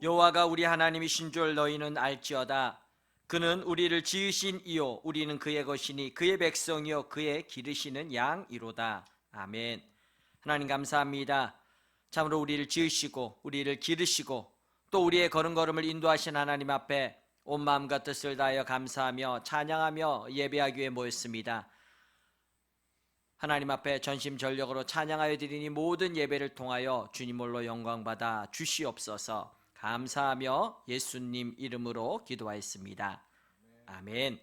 여호와가 우리 하나님이신 줄 너희는 알지어다. 그는 우리를 지으신 이요 우리는 그의 것이니 그의 백성이요 그의 기르시는 양이로다. 아멘. 하나님 감사합니다. 참으로 우리를 지으시고 우리를 기르시고 또 우리의 걸음걸음을 인도하신 하나님 앞에 온 마음과 뜻을 다하여 감사하며 찬양하며 예배하기 위해 모였습니다. 하나님 앞에 전심전력으로 찬양하여 드리니 모든 예배를 통하여 주님 홀로 영광받아 주시옵소서. 감사하며 예수님 이름으로 기도하였습니다. 아멘.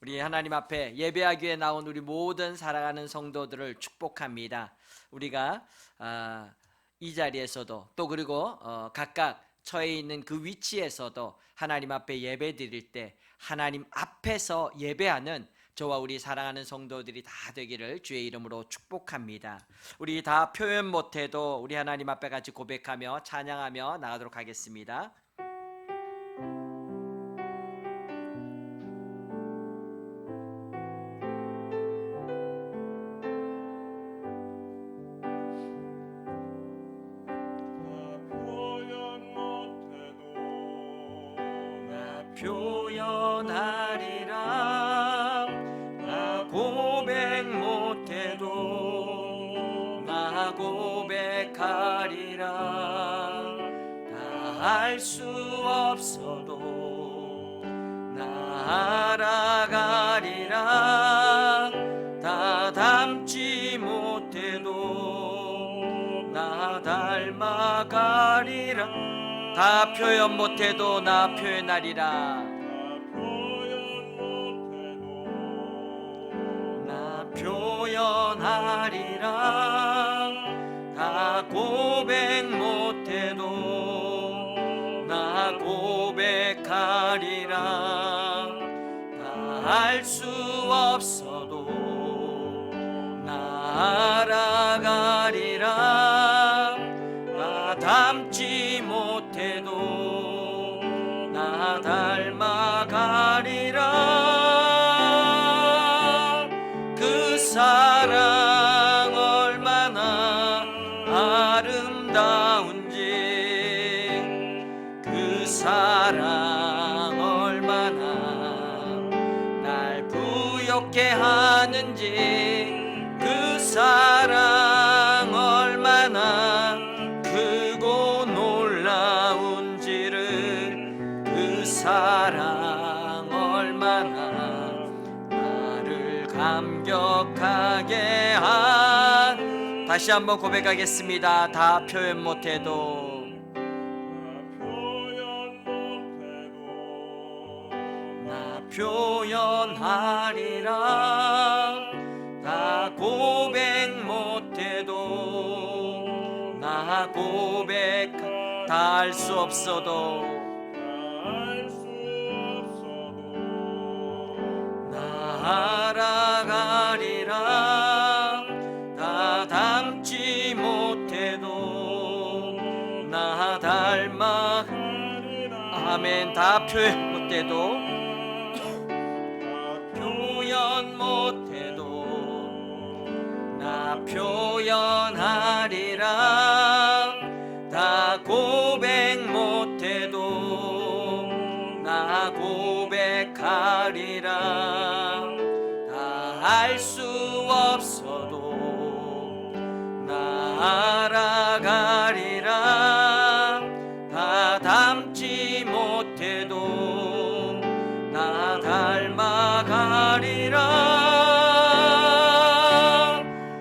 우리 하나님 앞에 예배하기 위해 나온 우리 모든 사랑하는 성도들을 축복합니다. 우리가 이 자리에서도 또 그리고 각각 처해 있는 그 위치에서도 하나님 앞에 예배 드릴 때 하나님 앞에서 예배하는 저와 우리 사랑하는 성도들이 다 되기를 주의 이름으로 축복합니다. 우리 다 표현 못해도 우리 하나님 앞에 같이 고백하며 찬양하며 나가도록 하겠습니다. 표현하리라. 나 고백 못해도 나 고백하리라. 다 알 수 없어도 나 알아가리라. 다 담지 못해도 나 닮아가리라. 다 표현 못해도 나 표현하리라. 나 표현하리라. 다 고백 못해도 나 고백하리라. 다 알 수 없어도 나 알아가리라. 나 담지 못해도 나 닮아가리라. 그 사랑 얼마나 아름다운지, 그 사랑 얼마나 날 부욕해 하는지, 그 사랑 얼마나 크고 놀라운지를, 그 사랑 얼마나 나를 감격하게 한. 다시 한번 고백하겠습니다. 다 표현 못해도 나 표현하리라. 다 고백 못해도 나 고백. 다 알 수 없어도 나 알아가리라. 다 담지 못해도 나 닮아. 아멘. 다 표현 못해도 표현 못해도 나 표현하리라. 다 고백 못해도 나 고백하리라. 다 알 수 없어도 나 알아가리라. 다 담지 못해도 나 닮아가리라.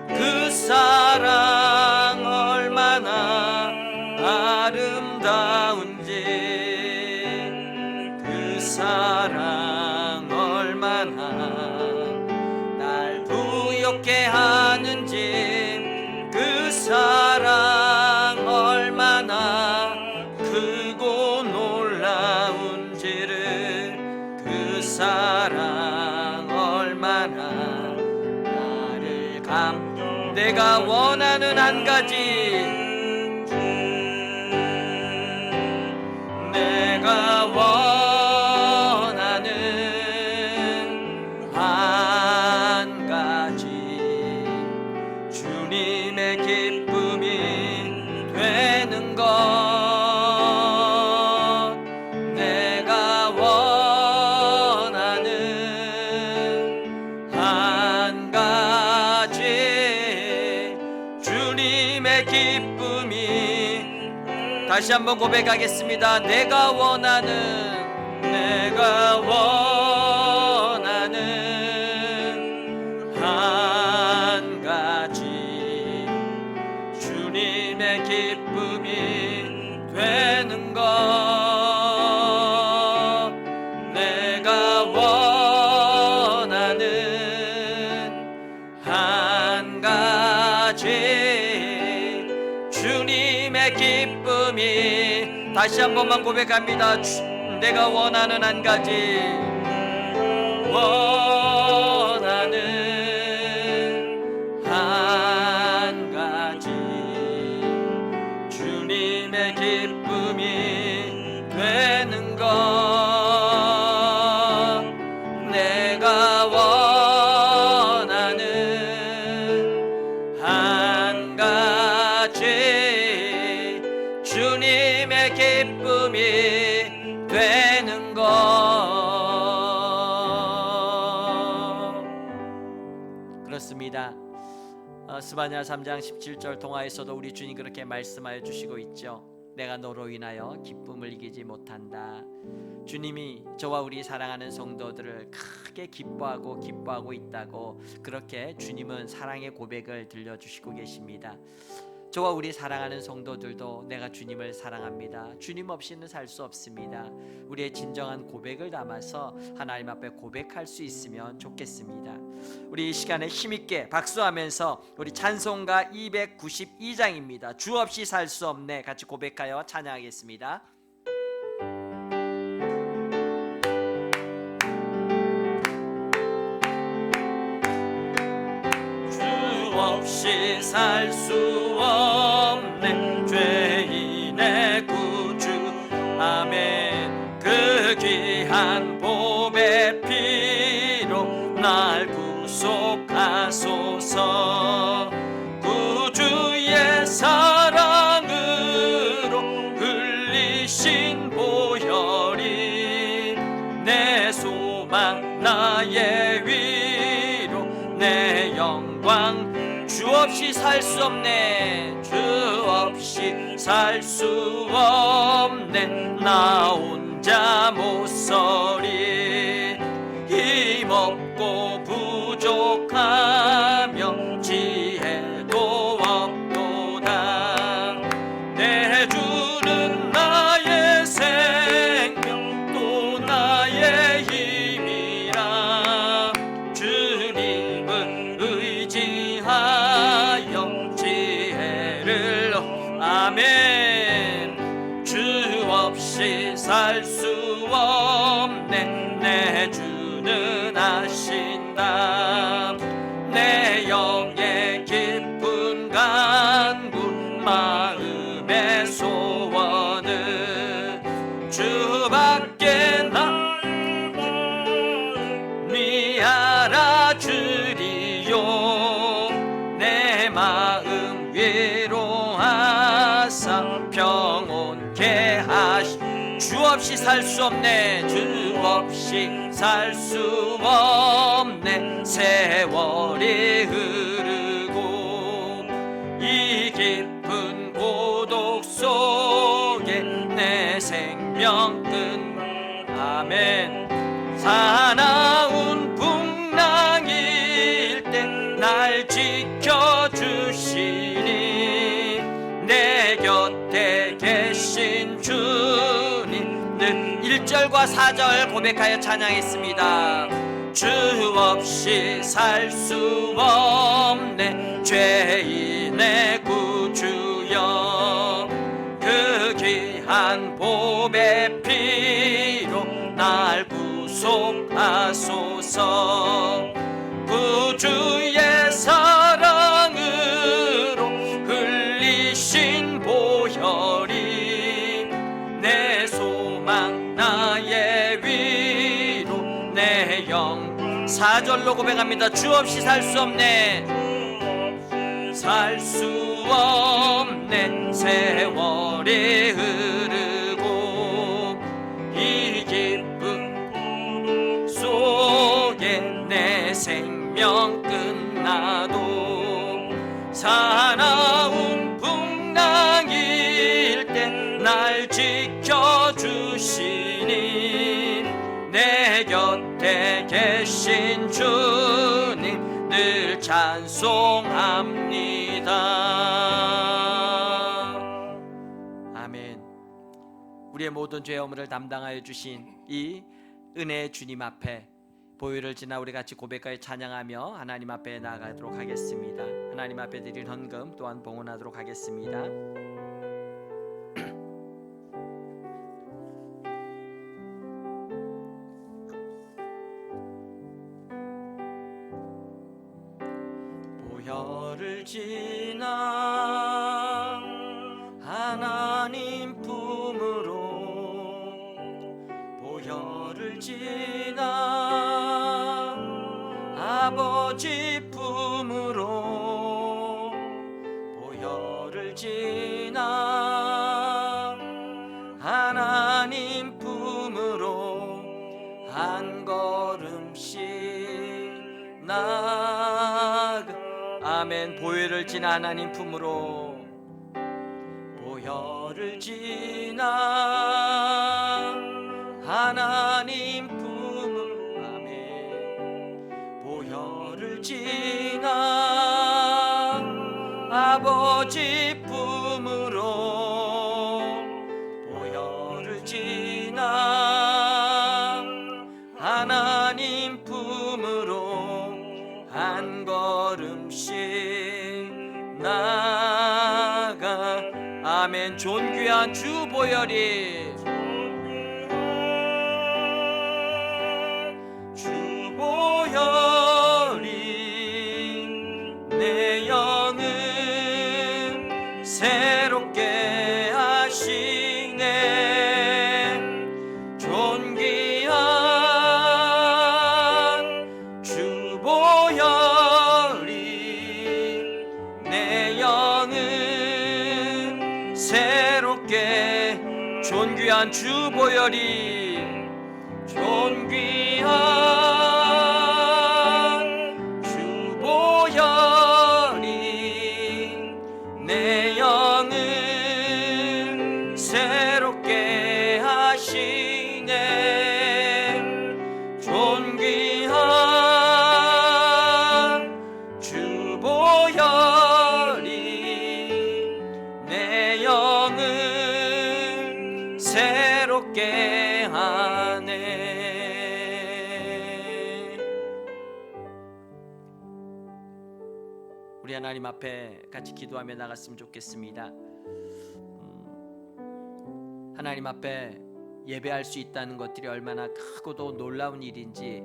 그 사랑 얼마나 아름다운지, 그 사랑 얼마나 날 부욕해 하는지, 그 사랑 얼마나 크고 놀라운지를, 그 사랑 얼마나 나를 내가 원하는 한 가지, 내가 원하는 한 가지, 주님의 기쁨이 되는 것. 기쁨이 다시 한번 고백하겠습니다. 내가 원하는 한 가지 주님의 기쁨이 되는 것 내가 원하는 한 가지 주님의 기쁨이 다시 한 번만 고백합니다. 내가 원하는 한 가지 원하는 한 가지 주님의 기쁨이 되는 것 내가 원하는 한 가지 주님의 기쁨이 되는 것 그렇습니다. 스바냐 3장 17절 동화에서도 우리 주님 그렇게 말씀하여 주시고 있죠. 내가 너로 인하여 기쁨을 이기지 못한다. 주님이 저와 우리 사랑하는 성도들을 크게 기뻐하고 있다고 그렇게 주님은 사랑의 고백을 들려주시고 계십니다. 저와 우리 사랑하는 성도들도 내가 주님을 사랑합니다. 주님 없이는 살 수 없습니다. 우리의 진정한 고백을 담아서 하나님 앞에 고백할 수 있으면 좋겠습니다. 우리 이 시간에 힘있게 박수하면서 우리 찬송가 292장입니다. 주 없이 살 수 없네 같이 고백하여 찬양하겠습니다. 없이 살 수 없네 죄인의 구주 아멘 그 귀한 보배 피로 날 구속하소서 구주의 사랑으로 흘리신 보혈이 내 소망 나의 위로 내 영광 주 없이 살 수 없네 주 없이 살 수 없네 나 혼자 못 서리 힘없고 부족하며 지혜도 없도다 내 주는 나의 생명 또 나의 힘이라 주님은 의지하여 지혜를 아멘 주 없이 살 수 없네 내 주는 아신다 내 영의 깊은 간구 마음의 소원은 주밖에 니 알아주리요 내 마음 위로하사 평온케 하시 주 없이 살 수 없네 주 없이 살 수 없네 세월이 흐르고 이 깊은 고독 속에 내 생명 끝 아멘 사나운 풍랑일 때 날 지켜주시니 내 곁에 계신 주님 늘 1절과 4절 고백하여 찬양했습니다. 주 없이 살 수 없네 죄인의 구주여 그 귀한 보배 피로 날 구속하소서 구주의 사랑으로 흘리신 보혈이 내 소망 나의 위로 내 영 4절로 고백합니다. 주 없이 살 수 없네 살 수 없네 세월이 흐르고 이 기쁨 속에 내 생명 끝나도 사나운 풍랑일 날 지켜주시니 내 곁에 계신 주님 늘 찬송합니다. 아멘. 우리의 모든 죄 허물을 담당하여 주신 이 은혜의 주님 앞에 보혈을 지나 우리 같이 고백하여 찬양하며 하나님 앞에 나아가도록 하겠습니다. 하나님 앞에 드린 헌금 또한 봉헌하도록 하겠습니다. 보혈을 지나 하나님 품으로 보혈을 지나 아버지 품으로 보혈을 지나 하나님 품으로 한 걸음씩 나아가 아멘. 보혈을 지나 하나님 품으로 보혈을 지나 하나님 품으로 아멘. 보혈을 지나 아버지 품으로 보혈을 지나 하나님 품으로 한 걸음씩 나가 아멘. 존귀한 주 보혈이 주 보혈이 내 영을 새롭게 하시네. 존귀한 주 보혈이 내 영을 새롭게 존귀한 주 보혈이 존귀한 주 보혈이 내 영을 새롭게 하시네. 존귀한 주 보혈이 내 영을 새롭게 하네. 우리 하나님 앞에 같이 기도하며 나갔으면 좋겠습니다. 하나님 앞에 예배할 수 있다는 것들이 얼마나 크고도 놀라운 일인지,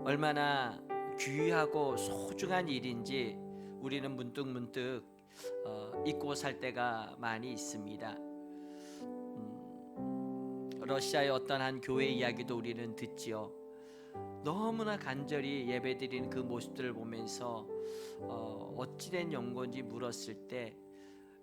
얼마나 귀하고 소중한 일인지 우리는 문득문득 잊고 살 때가 많이 있습니다. 러시아의 어떤 한 교회 이야기도 우리는 듣지요. 너무나 간절히 예배드리는 그 모습들을 보면서 어찌된 연고인지 물었을 때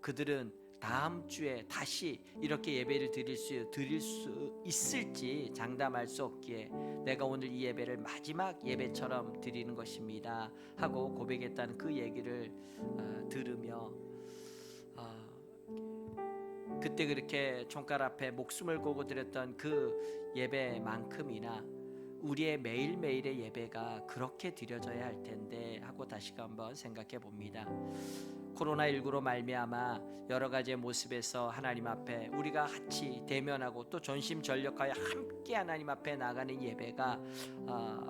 그들은 다음 주에 다시 이렇게 예배를 드릴 수 있을지 장담할 수 없기에 내가 오늘 이 예배를 마지막 예배처럼 드리는 것입니다 하고 고백했다는 그 얘기를 들으며 그때 그렇게 총갈 앞에 목숨을 걸고 드렸던 그 예배만큼이나 우리의 매일매일의 예배가 그렇게 드려져야 할 텐데 하고 다시금 한번 생각해 봅니다. 코로나19로 말미암아 여러 가지의 모습에서 하나님 앞에 우리가 같이 대면하고 또 전심전력하여 함께 하나님 앞에 나가는 예배가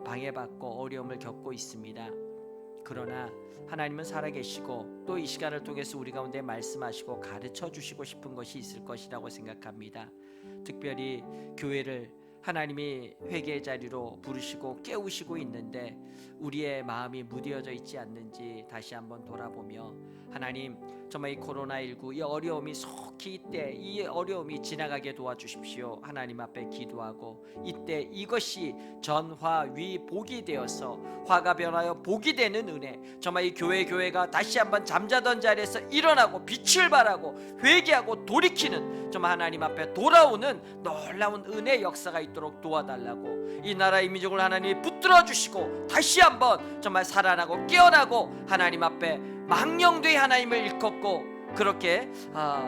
방해받고 어려움을 겪고 있습니다. 그러나 하나님은 살아계시고 또 이 시간을 통해서 우리 가운데 말씀하시고 가르쳐 주시고 싶은 것이 있을 것이라고 생각합니다. 특별히 교회를 하나님이 회개의 자리로 부르시고 깨우시고 있는데 우리의 마음이 무뎌져 있지 않는지 다시 한번 돌아보며 하나님 정말 이 코로나19 이 어려움이 속히 이때 이 어려움이 지나가게 도와주십시오. 하나님 앞에 기도하고 이때 이것이 전화위 복이 되어서 화가 변하여 복이 되는 은혜, 정말 이 교회가 다시 한번 잠자던 자리에서 일어나고 빛을 발하고 회개하고 돌이키는 정말 하나님 앞에 돌아오는 놀라운 은혜 역사가 있도록 도와달라고, 이 나라 이 민족을 하나님이 붙들어 주시고 다시 한번 정말 살아나고 깨어나고 하나님 앞에 망령되이 하나님을 일컫고 그렇게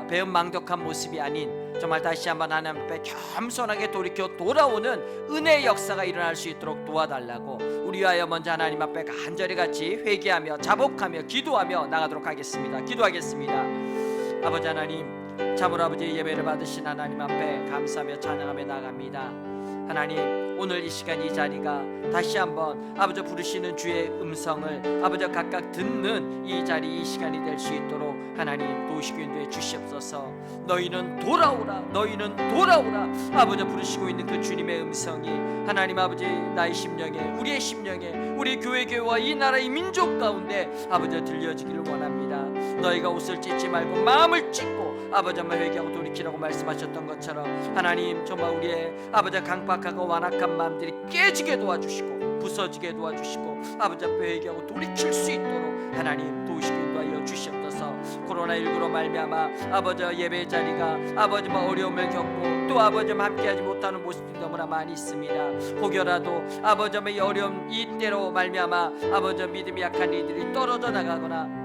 배은망덕한 모습이 아닌 정말 다시 한번 하나님 앞에 겸손하게 돌이켜 돌아오는 은혜의 역사가 일어날 수 있도록 도와달라고 우리 위하여 먼저 하나님 앞에 간절히 같이 회개하며 자복하며 기도하며 나가도록 하겠습니다. 기도하겠습니다. 아버지 하나님, 참으로 아버지의 예배를 받으신 하나님 앞에 감사하며 찬양하며 나갑니다. 하나님, 오늘 이 시간 이 자리가 다시 한번 아버지 부르시는 주의 음성을 아버지 각각 듣는 이 자리 이 시간이 될 수 있도록 하나님 도우시고 인도해 주시옵소서. 너희는 돌아오라, 너희는 돌아오라. 아버지 부르시고 있는 그 주님의 음성이 하나님 아버지 나의 심령에, 우리의 심령에, 우리 교회와 이 나라의 민족 가운데 아버지 들려지기를 원합니다. 너희가 옷을 찢지 말고 마음을 찢고 아버지 한번 회개하고 돌이키라고 말씀하셨던 것처럼 하나님 정말 우리의 아버지 강팍하고 완악한 마음들이 깨지게 도와주시고 부서지게 도와주시고 아버지 앞에 회개하고 돌이킬 수 있도록 하나님 도우시고 인도하여 주시옵소서. 코로나19로 말미암아 아버지 예배 자리가 아버지 어려움을 겪고 또 아버지 함께하지 못하는 모습들이 너무나 많이 있습니다. 혹여라도 아버지 어려움 이때로 말미암아 아버지 믿음이 약한 이들이 떨어져 나가거나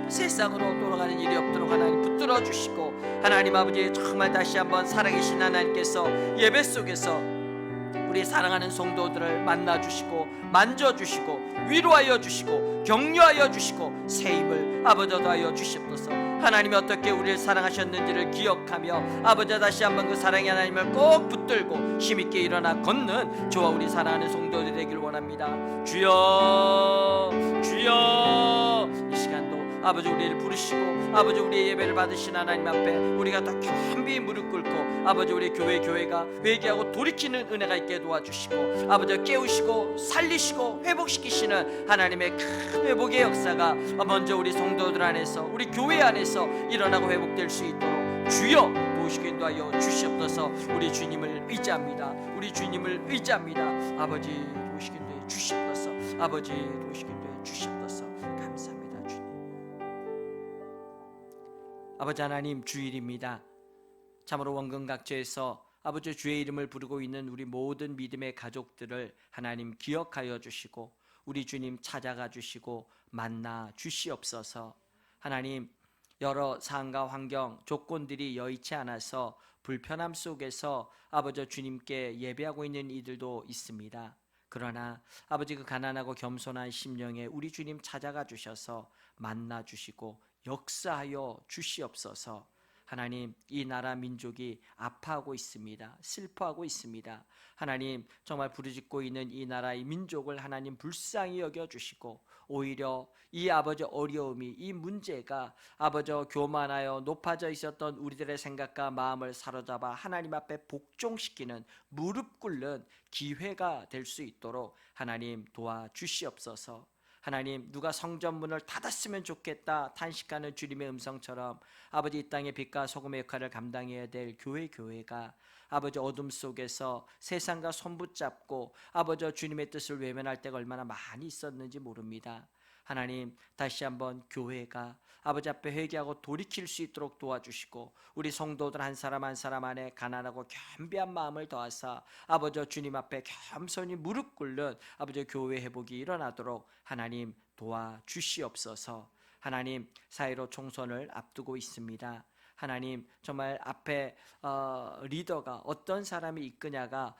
세상으로 돌아가는 일이 없도록 하나님 붙들어 주시고 하나님 아버지 정말 다시 한번 살아계신 하나님께서 예배 속에서 우리 사랑하는 성도들을 만나주시고 만져주시고 위로하여 주시고 격려하여 주시고 새 힘을 아버지 더하여 주시옵소서. 하나님이 어떻게 우리를 사랑하셨는지를 기억하며 아버지 다시 한번 그 사랑의 하나님을 꼭 붙들고 힘있게 일어나 걷는 저와 우리 사랑하는 성도들이 되길 원합니다. 주여 주여, 이 시간도 아버지 우리를 부르시고 아버지 우리의 예배를 받으신 하나님 앞에 우리가 더 겸비 무릎 꿇고 아버지 우리 교회가 회개하고 돌이키는 은혜가 있게 도와주시고 아버지 깨우시고 살리시고 회복시키시는 하나님의 큰 회복의 역사가 먼저 우리 성도들 안에서 우리 교회 안에서 일어나고 회복될 수 있도록 주여 도우시고 인도하여 주시옵소서. 우리 주님을 의지합니다. 우리 주님을 의지합니다. 아버지 도우시고 인도해 주시옵소서. 아버지 도우시고 인도해 주시옵소서. 감사합니다 주님. 아버지 하나님, 주일입니다. 참으로 원근각지에서 아버지 주의 이름을 부르고 있는 우리 모든 믿음의 가족들을 하나님 기억하여 주시고 우리 주님 찾아가 주시고 만나 주시옵소서. 하나님, 여러 상황과 환경 조건들이 여의치 않아서 불편함 속에서 아버지 주님께 예배하고 있는 이들도 있습니다. 그러나 아버지 그 가난하고 겸손한 심령에 우리 주님 찾아가 주셔서 만나 주시고 역사하여 주시옵소서. 하나님, 이 나라 민족이 아파하고 있습니다. 슬퍼하고 있습니다. 하나님, 정말 부르짖고 있는 이 나라의 민족을 하나님 불쌍히 여겨주시고 오히려 이 아버지 어려움이, 이 문제가 아버지 교만하여 높아져 있었던 우리들의 생각과 마음을 사로잡아 하나님 앞에 복종시키는 무릎 꿇는 기회가 될 수 있도록 하나님 도와주시옵소서. 하나님, 누가 성전문을 닫았으면 좋겠다 탄식하는 주님의 음성처럼 아버지 이 땅의 빛과 소금의 역할을 감당해야 될 교회가 아버지 어둠 속에서 세상과 손붙잡고 아버지 주님의 뜻을 외면할 때가 얼마나 많이 있었는지 모릅니다. 하나님, 다시 한번 교회가 아버지 앞에 회개하고 돌이킬 수 있도록 도와주시고 우리 성도들 한 사람 한 사람 안에 가난하고 겸비한 마음을 더하사 아버지 주님 앞에 겸손히 무릎 꿇는 아버지 교회 회복이 일어나도록 하나님 도와주시옵소서. 하나님, 사회로 총선을 앞두고 있습니다. 하나님, 정말 앞에 리더가 어떤 사람이 이끄냐가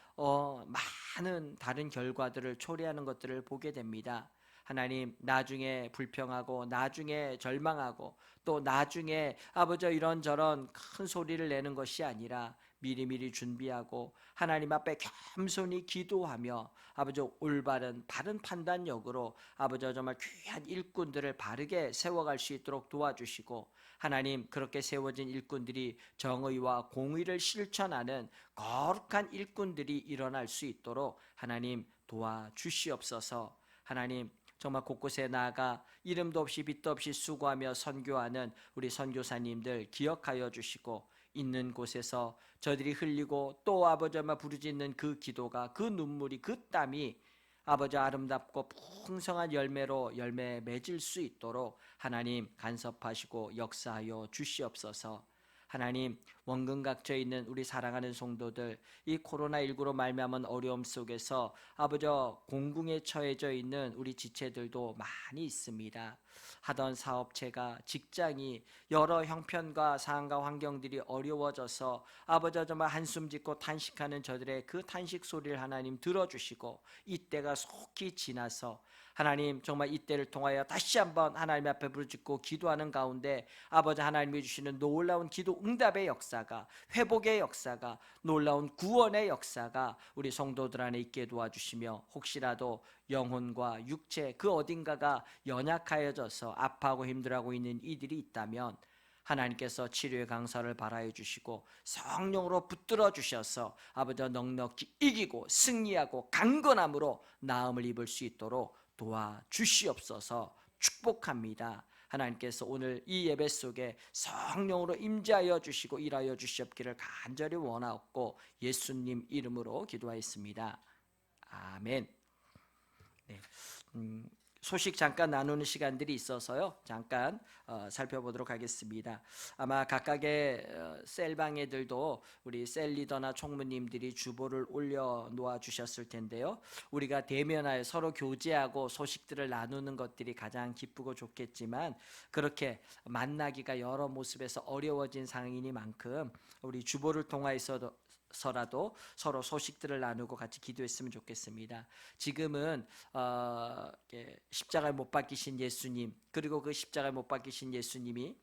많은 다른 결과들을 초래하는 것들을 보게 됩니다. 하나님, 나중에 불평하고 나중에 절망하고 또 나중에 아버지 이런저런 큰 소리를 내는 것이 아니라 미리미리 준비하고 하나님 앞에 겸손히 기도하며 아버지 올바른 바른 판단력으로 아버지 정말 귀한 일꾼들을 바르게 세워갈 수 있도록 도와주시고 하나님, 그렇게 세워진 일꾼들이 정의와 공의를 실천하는 거룩한 일꾼들이 일어날 수 있도록 하나님 도와주시옵소서. 하나님, 정말 곳곳에 나아가 이름도 없이 빛도 없이 수고하며 선교하는 우리 선교사님들 기억하여 주시고 있는 곳에서 저들이 흘리고 또 아버지 부르짖는 그 기도가, 그 눈물이, 그 땀이 아버지 아름답고 풍성한 열매로 열매 맺을 수 있도록 하나님 간섭하시고 역사하여 주시옵소서. 하나님, 원근 각처에 있는 우리 사랑하는 성도들, 이 코로나19로 말미암은 어려움 속에서 아버지 공궁에 처해져 있는 우리 지체들도 많이 있습니다. 하던 사업체가, 직장이, 여러 형편과 상황과 환경들이 어려워져서 아버지 정말 한숨 짓고 탄식하는 저들의 그 탄식 소리를 하나님 들어주시고, 이때가 속히 지나서 하나님 정말 이때를 통하여 다시 한번 하나님 앞에 부르짖고 기도하는 가운데 아버지 하나님이 주시는 놀라운 기도 응답의 역사가, 회복의 역사가, 놀라운 구원의 역사가 우리 성도들 안에 있게 도와주시며, 혹시라도 영혼과 육체 그 어딘가가 연약하여져서 아파하고 힘들어하고 있는 이들이 있다면 하나님께서 치료의 강사를 발하여 주시고 성령으로 붙들어 주셔서 아버지 넉넉히 이기고 승리하고 강건함으로 나음을 입을 수 있도록 도와주시옵소서. 축복합니다. 하나님께서 오늘 이 예배 속에 성령으로 임재하여 주시고 일하여 주시옵기를 간절히 원하옵고 예수님 이름으로 기도하였습니다. 아멘. 네. 소식 잠깐 나누는 시간들이 있어서요, 잠깐 살펴보도록 하겠습니다. 아마 각각의 셀방에들도 우리 셀리더나 총무님들이 주보를 올려놓아 주셨을 텐데요, 우리가 대면하여 서로 교제하고 소식들을 나누는 것들이 가장 기쁘고 좋겠지만 그렇게 만나기가 여러 모습에서 어려워진 상황이니만큼 우리 주보를 통하여서도 서로 소식들을 나누고 같이 기도했으면 좋겠습니다. 지금은 십자가에 못 박히신 예수님, 그리고 그 십자가에 못 박히신 예수님이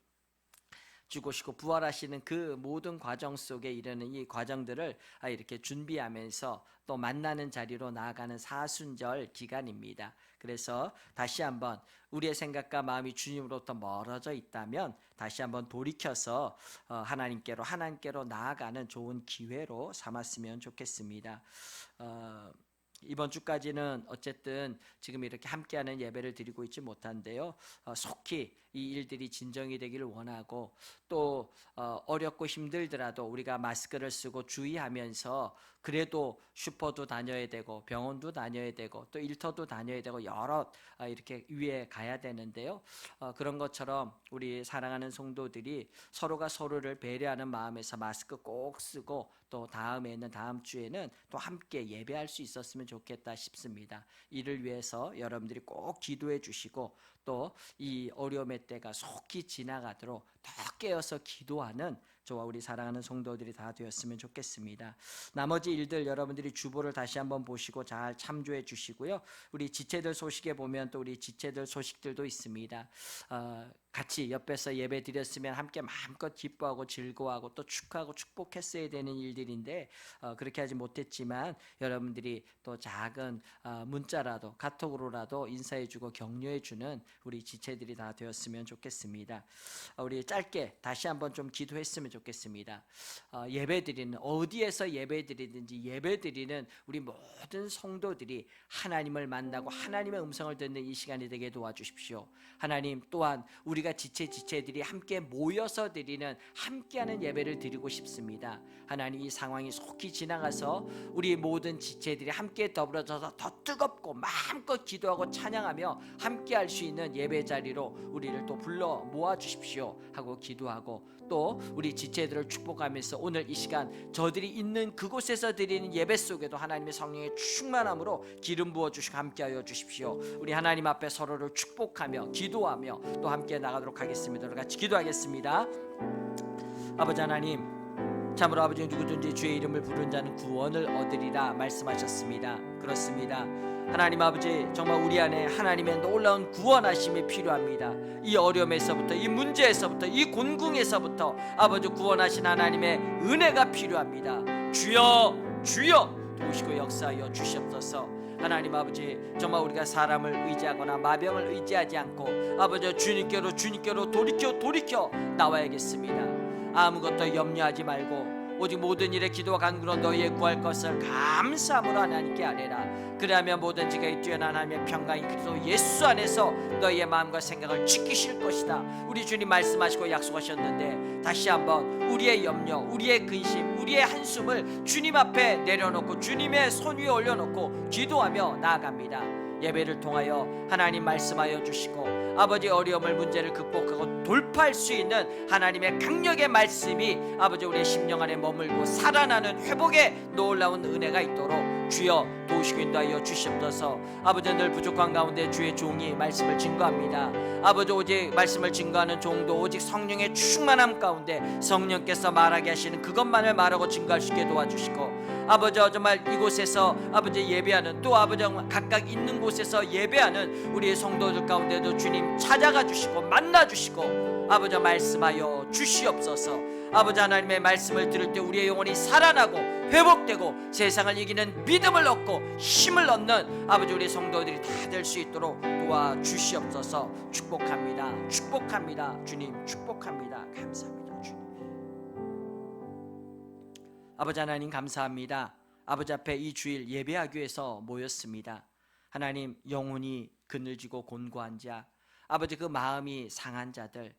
죽으시고 부활하시는 그 모든 과정 속에 이르는 이 과정들을 이렇게 준비하면서 또 만나는 자리로 나아가는 사순절 기간입니다. 그래서 다시 한번 우리의 생각과 마음이 주님으로부터 멀어져 있다면 다시 한번 돌이켜서 하나님께로 나아가는 좋은 기회로 삼았으면 좋겠습니다. 이번 주까지는 어쨌든 지금 이렇게 함께하는 예배를 드리고 있지 못한데요, 속히 이 일들이 진정이 되기를 원하고, 또 어렵고 힘들더라도 우리가 마스크를 쓰고 주의하면서 그래도 슈퍼도 다녀야 되고 병원도 다녀야 되고 또 일터도 다녀야 되고 여러 이렇게 위에 가야 되는데요, 그런 것처럼 우리 사랑하는 성도들이 서로가 서로를 배려하는 마음에서 마스크 꼭 쓰고 또 다음 주에는 또 함께 예배할 수 있었으면 좋겠다 싶습니다. 이를 위해서 여러분들이 꼭 기도해 주시고 또 이 어려움의 때가 속히 지나가도록 더 깨어서 기도하는 저와 우리 사랑하는 성도들이 다 되었으면 좋겠습니다. 나머지 일들 여러분들이 주보를 다시 한번 보시고 잘 참조해 주시고요, 우리 지체들 소식에 보면 또 우리 지체들 소식들도 있습니다. 같이 옆에서 예배 드렸으면 함께 마음껏 기뻐하고 즐거워하고 또 축하하고 축복했어야 되는 일들인데 그렇게 하지 못했지만 여러분들이 또 작은 문자라도 카톡으로라도 인사해주고 격려해주는 우리 지체들이 다 되었으면 좋겠습니다. 우리 짧게 다시 한번 좀 기도했으면 좋겠습니다. 예배드리는, 어디에서 예배드리든지 예배드리는 우리 모든 성도들이 하나님을 만나고 하나님의 음성을 듣는 이 시간이 되게 도와주십시오. 하나님, 또한 우리가 지체들이 함께 모여서 드리는, 함께하는 예배를 드리고 싶습니다. 하나님, 이 상황이 속히 지나가서 우리 모든 지체들이 함께 더불어져서 더 뜨겁고 마음껏 기도하고 찬양하며 함께할 수 있는 예배 자리로 우리를 또 불러 모아주십시오 하고 기도하고, 또 우리 지체들을 축복하면서 오늘 이 시간 저들이 있는 그곳에서 드리는 예배 속에도 하나님의 성령의 충만함으로 기름 부어주시고 함께하여 주십시오. 우리 하나님 앞에 서로를 축복하며 기도하며 또 함께 나가도록 하겠습니다. 우리 같이 기도하겠습니다. 아버지 하나님, 참으로 아버지, 누구든지 주의 이름을 부른 자는 구원을 얻으리라 말씀하셨습니다. 그렇습니다. 하나님 아버지, 정말 우리 안에 하나님의 놀라운 구원하심이 필요합니다. 이 어려움에서부터, 이 문제에서부터, 이 곤궁에서부터 아버지 구원하신 하나님의 은혜가 필요합니다. 주여 주여 도우시고 역사하여 주시옵소서. 하나님 아버지, 정말 우리가 사람을 의지하거나 마병을 의지하지 않고 아버지 주님께로 돌이켜 나와야겠습니다. 아무것도 염려하지 말고 오직 모든 일에 기도와 간구로 너희의 구할 것을 감사함으로 하나님께 아뢰라. 그러하면 모든 지각이 뛰어난 하나님의 평강이 그리스도 예수 안에서 너희의 마음과 생각을 지키실 것이다. 우리 주님 말씀하시고 약속하셨는데 다시 한번 우리의 염려, 우리의 근심, 우리의 한숨을 주님 앞에 내려놓고 주님의 손 위에 올려놓고 기도하며 나아갑니다. 예배를 통하여 하나님 말씀하여 주시고 아버지 어려움을 문제를 극복하고 돌파할 수 있는 하나님의 강력의 말씀이 아버지 우리의 심령 안에 머물고 살아나는 회복의 놀라운 은혜가 있도록 주여 도우시고 인도하여 주시옵소서. 아버지 늘 부족한 가운데 주의 종이 말씀을 증거합니다. 아버지 오직 말씀을 증거하는 종도 오직 성령의 충만함 가운데 성령께서 말하게 하시는 그것만을 말하고 증거할 수 있게 도와주시고, 아버지 정말 이곳에서 아버지 예배하는, 또 아버지 각각 있는 곳에서 예배하는 우리의 성도들 가운데도 주님 찾아가 주시고 만나 주시고 아버지 말씀하여 주시옵소서. 아버지 하나님의 말씀을 들을 때 우리의 영혼이 살아나고 회복되고 세상을 이기는 믿음을 얻고 힘을 얻는 아버지 우리 성도들이 다 될 수 있도록 도와주시옵소서. 축복합니다. 축복합니다. 주님 축복합니다. 감사합니다. 주님. 아버지 하나님 감사합니다. 아버지 앞에 이 주일 예배하기 위해서 모였습니다. 하나님, 영혼이 그늘지고 곤고한 자, 아버지 그 마음이 상한 자들,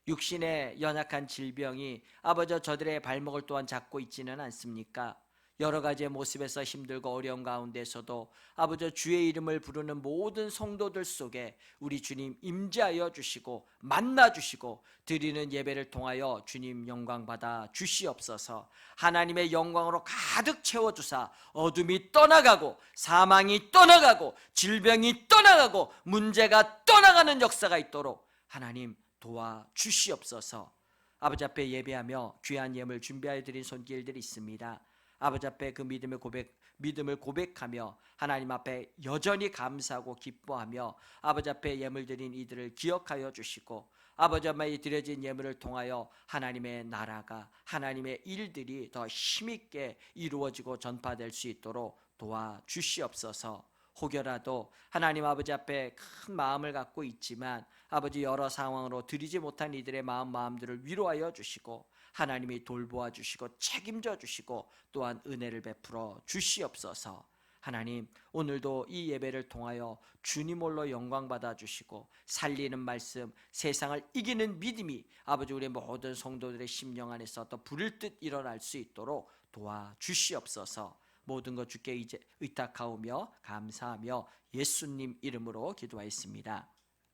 육신의 연약한 질병이 아버지 저들의 발목을 또한 잡고 있지는 않습니까? 여러 가지의 모습에서 힘들고 어려운 가운데서도 아버지 주의 이름을 부르는 모든 성도들 속에 우리 주님 임재하여 주시고 만나 주시고 드리는 예배를 통하여 주님 영광 받아 주시옵소서. 하나님의 영광으로 가득 채워주사 어둠이 떠나가고 사망이 떠나가고 질병이 떠나가고 문제가 떠나가는 역사가 있도록 하나님 도와주시옵소서. 아버지 앞에 예배하며 귀한 예물 준비하여 드린 손길들이 있습니다. 아버지 앞에 그 믿음을 고백하며 하나님 앞에 여전히 감사하고 기뻐하며 아버지 앞에 예물 드린 이들을 기억하여 주시고, 아버지 앞에 드려진 예물을 통하여 하나님의 나라가, 하나님의 일들이 더 힘있게 이루어지고 전파될 수 있도록 도와주시옵소서. 혹여라도 하나님 아버지 앞에 큰 마음을 갖고 있지만 아버지 여러 상황으로 드리지 못한 이들의 마음들을 위로하여 주시고 하나님이 돌보아 주시고 책임져 주시고 또한 은혜를 베풀어 주시옵소서. 하나님, 오늘도 이 예배를 통하여 주님 홀로 영광 받아 주시고 살리는 말씀, 세상을 이기는 믿음이 아버지 우리 모든 성도들의 심령 안에서 또 불을 듯 일어날 수 있도록 도와주시옵소서. 모든 것 주께 이제 의탁하오며 감사하며 예수님 이름으로 기도하였습니다.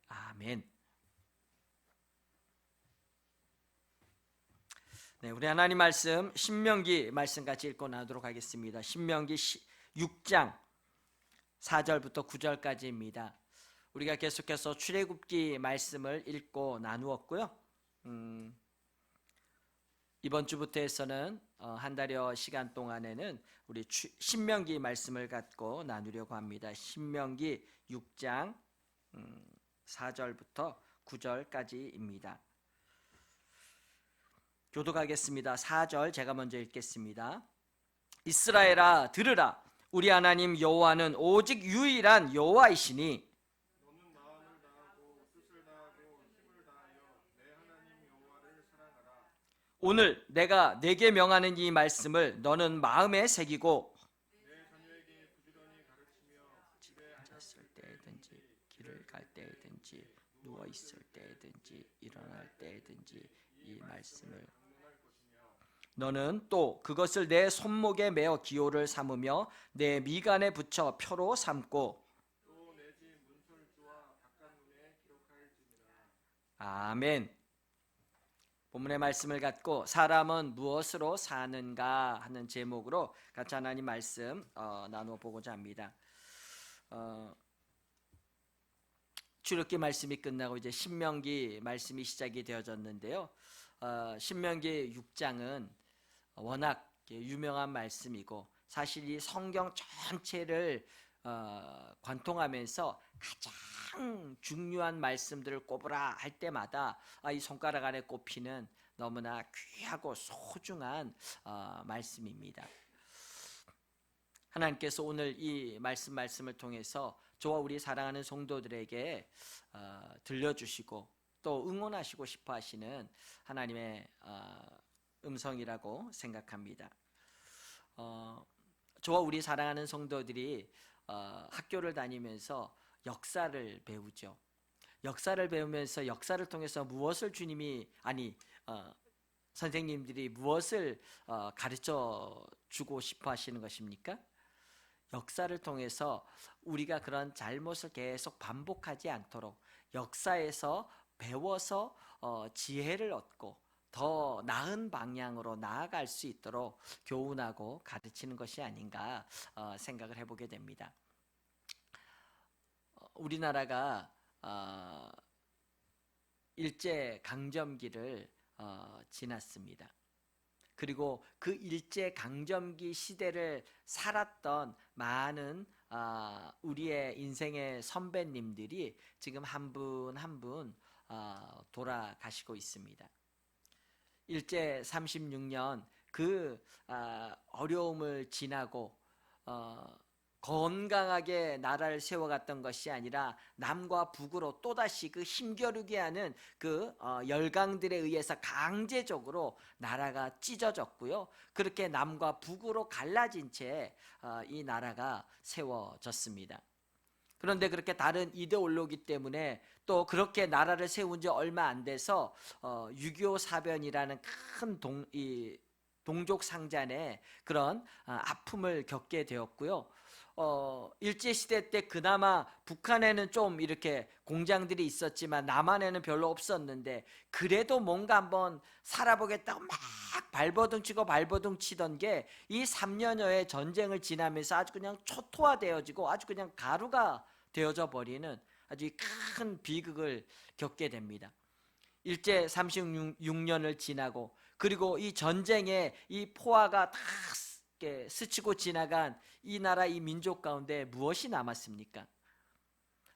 아멘. 네, 우리 하나님 말씀 신명기 말씀 같이 읽고 나도록 하겠습니다. 신명기 6장 4절부터 9절까지입니다. 우리가 계속해서 출애굽기 말씀을 읽고 나누었고요. 이번 주부터 해서는 한 달여 시간 동안에는 우리 신명기 말씀을 갖고 나누려고 합니다. 신명기 6장 4절부터 9절까지입니다. 교독하겠습니다. 4절 제가 먼저 읽겠습니다. 이스라엘아 들으라, 우리 하나님 여호와는 오직 유일한 여호와이시니 너는 마음을 다하고 뜻을 다하고 힘을 다하여 내 하나님 여호와를 사랑하라. 오늘 내가 내게 명하는 이 말씀을 너는 마음에 새기고 내 자녀에게 부지런히 가르치며 집에 앉았을 때든지 길을 갈 때든지 누워 있을 때든지 일어날 때든지 이 말씀을 너는 또 그것을 내 손목에 메어 기호를 삼으며 내 미간에 붙여 표로 삼고 또 내 집 문설주와 바깥문에 기록할지니라. 아멘. 본문의 말씀을 갖고 사람은 무엇으로 사는가 하는 제목으로 같이 하나님 말씀 나누어 보고자 합니다. 출애굽기 말씀이 끝나고 이제 신명기 말씀이 시작이 되어졌는데요. 신명기 6장은 워낙 유명한 말씀이고 사실 이 성경 전체를 관통하면서 가장 중요한 말씀들을 꼽으라 할 때마다 이 손가락 안에 꼽히는 너무나 귀하고 소중한 말씀입니다. 하나님께서 오늘 이 말씀을 통해서 저와 우리 사랑하는 성도들에게 들려주시고 또 응원하시고 싶어 하시는 하나님의 음성이라고 생각합니다. 저와 우리 사랑하는 성도들이 학교를 다니면서 역사를 배우죠. 역사를 배우면서 역사를 통해서 무엇을 선생님들이 무엇을 가르쳐 주고 싶어 하시는 것입니까? 역사를 통해서 우리가 그런 잘못을 계속 반복하지 않도록 역사에서 배워서 지혜를 얻고 더 나은 방향으로 나아갈 수 있도록 교훈하고 가르치는 것이 아닌가 생각을 해보게 됩니다. 우리나라가 일제 강점기를 지났습니다. 그리고 그 일제 강점기 시대를 살았던 많은 우리의 인생의 선배님들이 지금 한 분 한 분 돌아가시고 있습니다. 일제 36년 그 어려움을 지나고 건강하게 나라를 세워갔던 것이 아니라 남과 북으로 또다시 그 힘겨루게 하는 그 열강들에 의해서 강제적으로 나라가 찢어졌고요. 그렇게 남과 북으로 갈라진 채 이 나라가 세워졌습니다. 그런데 그렇게 다른 이데올로기 때문에 또 그렇게 나라를 세운 지 얼마 안 돼서 6.25 사변이라는 큰 동족 상잔의 그런 아픔을 겪게 되었고요. 일제시대 때 그나마 북한에는 좀 이렇게 공장들이 있었지만 남한에는 별로 없었는데 그래도 뭔가 한번 살아보겠다고 막 발버둥 치던 게 이 3년여의 전쟁을 지나면서 아주 그냥 초토화되어지고 아주 그냥 가루가 되어져 버리는 아주 큰 비극을 겪게 됩니다. 일제 36년을 지나고 그리고 이 전쟁에 이 포화가 다 스치고 지나간 이 나라 이 민족 가운데 무엇이 남았습니까?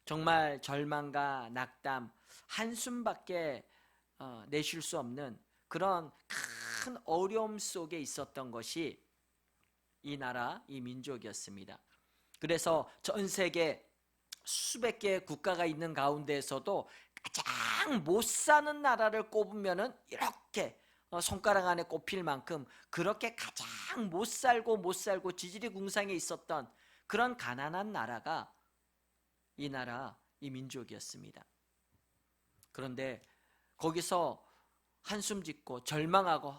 정말 절망과 낙담, 한숨밖에 내쉴 수 없는 그런 큰 어려움 속에 있었던 것이 이 나라 이 민족이었습니다. 그래서 전 세계 수백 개의 국가가 있는 가운데에서도 가장 못 사는 나라를 꼽으면은 이렇게 손가락 안에 꼽힐 만큼 그렇게 가장 못 살고 지질이 궁상에 있었던 그런 가난한 나라가 이 나라 이 민족이었습니다. 그런데 거기서 한숨 짓고 절망하고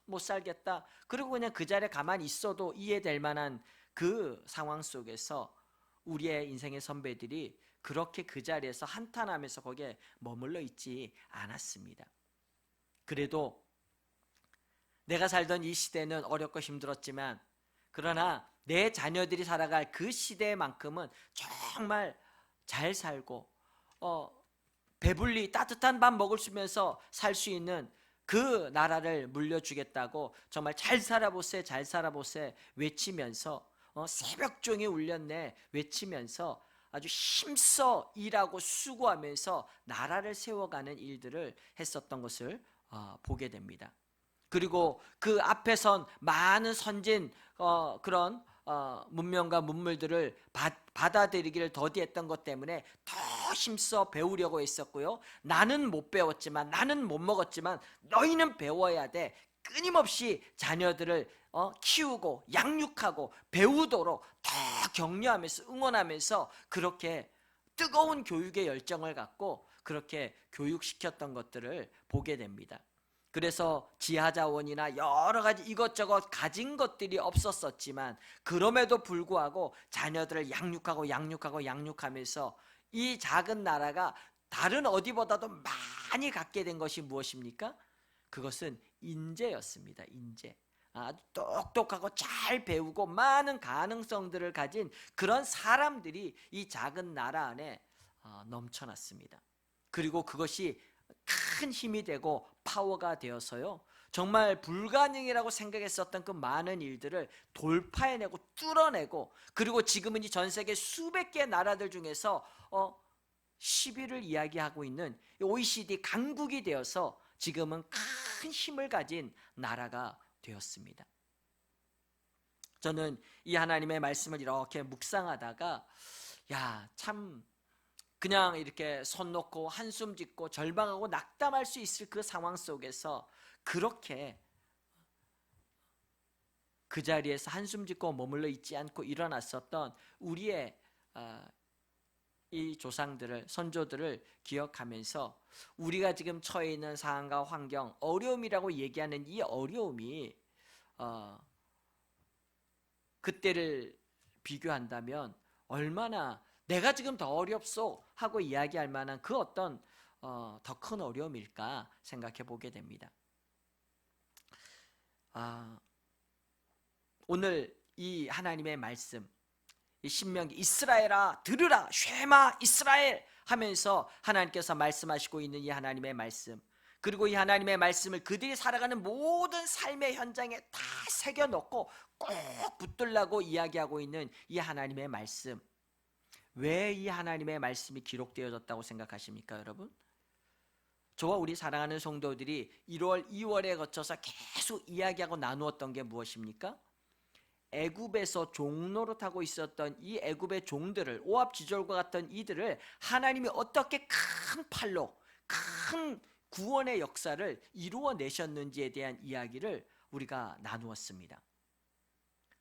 못 살겠다 그리고 그냥 그 자리에 가만히 있어도 이해될 만한 그 상황 속에서 우리의 인생의 선배들이 그렇게 그 자리에서 한탄하면서 거기에 머물러 있지 않았습니다. 그래도 내가 살던 이 시대는 어렵고 힘들었지만 그러나 내 자녀들이 살아갈 그 시대만큼은 정말 잘 살고 배불리 따뜻한 밥 먹을 수 있으면서 살 수 있는 그 나라를 물려주겠다고 정말 잘 살아보세 외치면서 새벽종이 울렸네 외치면서 아주 힘써 일하고 수고하면서 나라를 세워가는 일들을 했었던 것을 보게 됩니다. 그리고 그 앞에선 많은 선진 그런 문명과 문물들을 받아들이기를 더디했던 것 때문에 더 힘써 배우려고 했었고요. 나는 못 배웠지만 나는 못 먹었지만 너희는 배워야 돼. 끊임없이 자녀들을 키우고 양육하고 배우도록 더 격려하면서 응원하면서 그렇게 뜨거운 교육의 열정을 갖고 그렇게 교육시켰던 것들을 보게 됩니다. 그래서 지하자원이나 여러 가지 이것저것 가진 것들이 없었었지만 그럼에도 불구하고 자녀들을 양육하면서 이 작은 나라가 다른 어디보다도 많이 갖게 된 것이 무엇입니까? 그것은 인재였습니다. 인재. 아주 똑똑하고 잘 배우고 많은 가능성들을 가진 그런 사람들이 이 작은 나라 안에 넘쳐났습니다. 그리고 그것이 큰 힘이 되고 파워가 되어서요 정말 불가능이라고 생각했었던 그 많은 일들을 돌파해내고 뚫어내고 그리고 지금은 이 전 세계 수백 개의 나라들 중에서 10위를 이야기하고 있는 OECD 강국이 되어서 지금은 큰 힘을 가진 나라가 되었습니다. 저는 이 하나님의 말씀을 이렇게 묵상하다가 참 그냥 이렇게 손 놓고 한숨 짓고 절망하고 낙담할 수 있을 그 상황 속에서 그렇게 그 자리에서 한숨 짓고 머물러 있지 않고 일어났었던 우리의 이 조상들을 선조들을 기억하면서 우리가 지금 처해 있는 상황과 환경 어려움이라고 얘기하는 이 어려움이 그때를 비교한다면 얼마나 내가 지금 더 어렵소 하고 이야기할 만한 그 어떤 더 큰 어려움일까 생각해 보게 됩니다. 오늘 이 하나님의 말씀, 이 신명기 이스라엘아 들으라 쉐마 이스라엘 하면서 하나님께서 말씀하시고 있는 이 하나님의 말씀, 그리고 이 하나님의 말씀을 그들이 살아가는 모든 삶의 현장에 다 새겨넣고 꼭 붙들라고 이야기하고 있는 이 하나님의 말씀, 왜 이 하나님의 말씀이 기록되어졌다고 생각하십니까 여러분? 저와 우리 사랑하는 성도들이 1월, 2월에 거쳐서 계속 이야기하고 나누었던 게 무엇입니까? 애굽에서 종노릇하고 있었던 이 애굽의 종들을, 오합지졸과 같던 이들을 하나님이 어떻게 큰 팔로 큰 구원의 역사를 이루어내셨는지에 대한 이야기를 우리가 나누었습니다.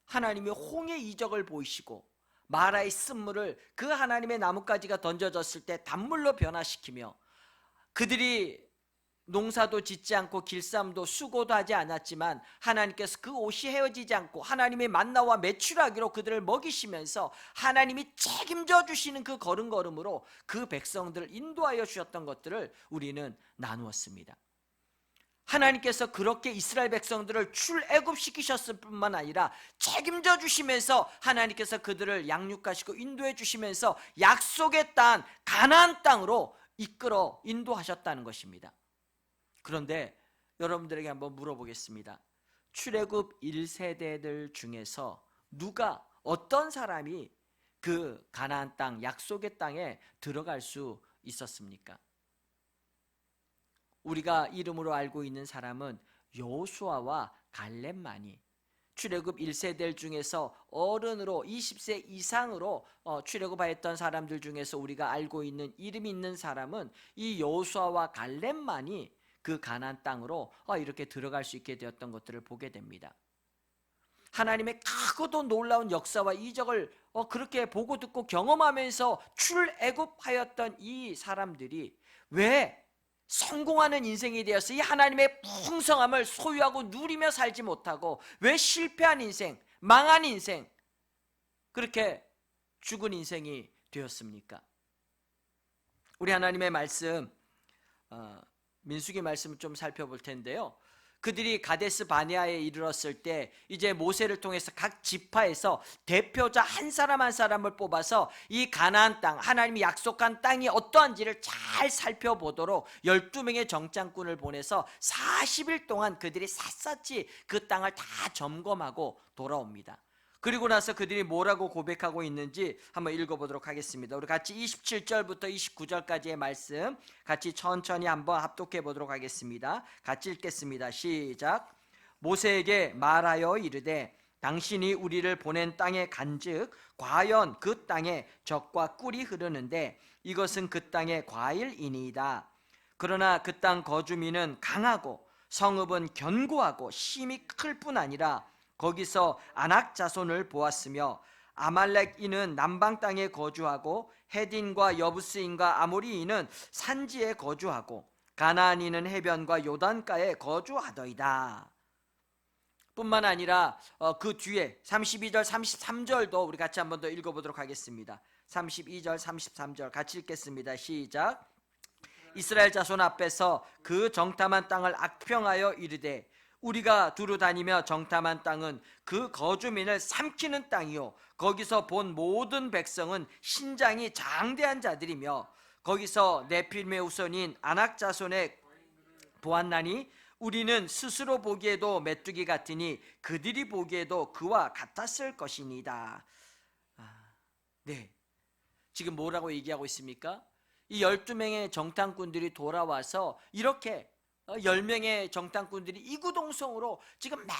하나님이 홍해 이적을 보이시고 마라의 쓴물을 그 하나님의 나뭇가지가 던져졌을 때 단물로 변화시키며, 그들이 농사도 짓지 않고 길쌈도 수고도 하지 않았지만 하나님께서 그 옷이 헤어지지 않고 하나님의 만나와 메추라기로 그들을 먹이시면서 하나님이 책임져 주시는 그 걸음걸음으로 그 백성들을 인도하여 주셨던 것들을 우리는 나누었습니다. 하나님께서 그렇게 이스라엘 백성들을 출애굽시키셨을 뿐만 아니라 책임져 주시면서 하나님께서 그들을 양육하시고 인도해 주시면서 약속의 땅 가나안 땅으로 이끌어 인도하셨다는 것입니다. 그런데 여러분들에게 한번 물어보겠습니다. 출애굽 1세대들 중에서 누가, 어떤 사람이 그 가나안 땅, 약속의 땅에 들어갈 수 있었습니까? 우리가 이름으로 알고 있는 사람은 여호수아와 갈렙만이, 출애굽 1세대들 중에서 어른으로 20세 이상으로 출애굽하였던 사람들 중에서 우리가 알고 있는 이름이 있는 사람은 이 여호수아와 갈렙만이 그 가나안 땅으로 이렇게 들어갈 수 있게 되었던 것들을 보게 됩니다. 하나님의 크고도 놀라운 역사와 이적을 그렇게 보고 듣고 경험하면서 출애굽하였던 이 사람들이 왜 성공하는 인생이 되어서 이 하나님의 풍성함을 소유하고 누리며 살지 못하고, 왜 실패한 인생, 망한 인생, 그렇게 죽은 인생이 되었습니까? 우리 하나님의 말씀, 민수기 말씀을 좀 살펴볼 텐데요, 그들이 가데스 바네아에 이르렀을 때 이제 모세를 통해서 각 지파에서 대표자 한 사람 한 사람을 뽑아서 이 가나안 땅, 하나님이 약속한 땅이 어떠한지를 잘 살펴보도록 12명의 정장꾼을 보내서 40일 동안 그들이 샅샅이 그 땅을 다 점검하고 돌아옵니다. 그리고 나서 그들이 뭐라고 고백하고 있는지 한번 읽어보도록 하겠습니다. 우리 같이 27절부터 29절까지의 말씀 같이 천천히 한번 합독해 보도록 하겠습니다. 같이 읽겠습니다. 시작. 모세에게 말하여 이르되 당신이 우리를 보낸 땅에 간즉 과연 그 땅에 젖과 꿀이 흐르는데 이것은 그 땅의 과일이니이다. 그러나 그 땅 거주민은 강하고 성읍은 견고하고 힘이 클 뿐 아니라 거기서 아낙 자손을 보았으며 아말렉인은 남방 땅에 거주하고 헤딘과 여부스인과 아모리인은 산지에 거주하고 가나안인은 해변과 요단가에 거주하더이다. 뿐만 아니라 그 뒤에 32절 33절도 우리 같이 한번 더 읽어보도록 하겠습니다. 32절 33절 같이 읽겠습니다. 시작. 이스라엘 자손 앞에서 그 정탐한 땅을 악평하여 이르되 우리가 두루 다니며 정탐한 땅은 그 거주민을 삼키는 땅이요 거기서 본 모든 백성은 신장이 장대한 자들이며 거기서 네필임의 후손인 아낙 자손의 보았나니 우리는 스스로 보기에도 메뚜기 같으니 그들이 보기에도 그와 같았을 것이니이다. 네, 지금 뭐라고 얘기하고 있습니까? 이 12명의 정탐꾼들이 돌아와서 이렇게 10명의 정탐꾼들이 이구동성으로 지금 막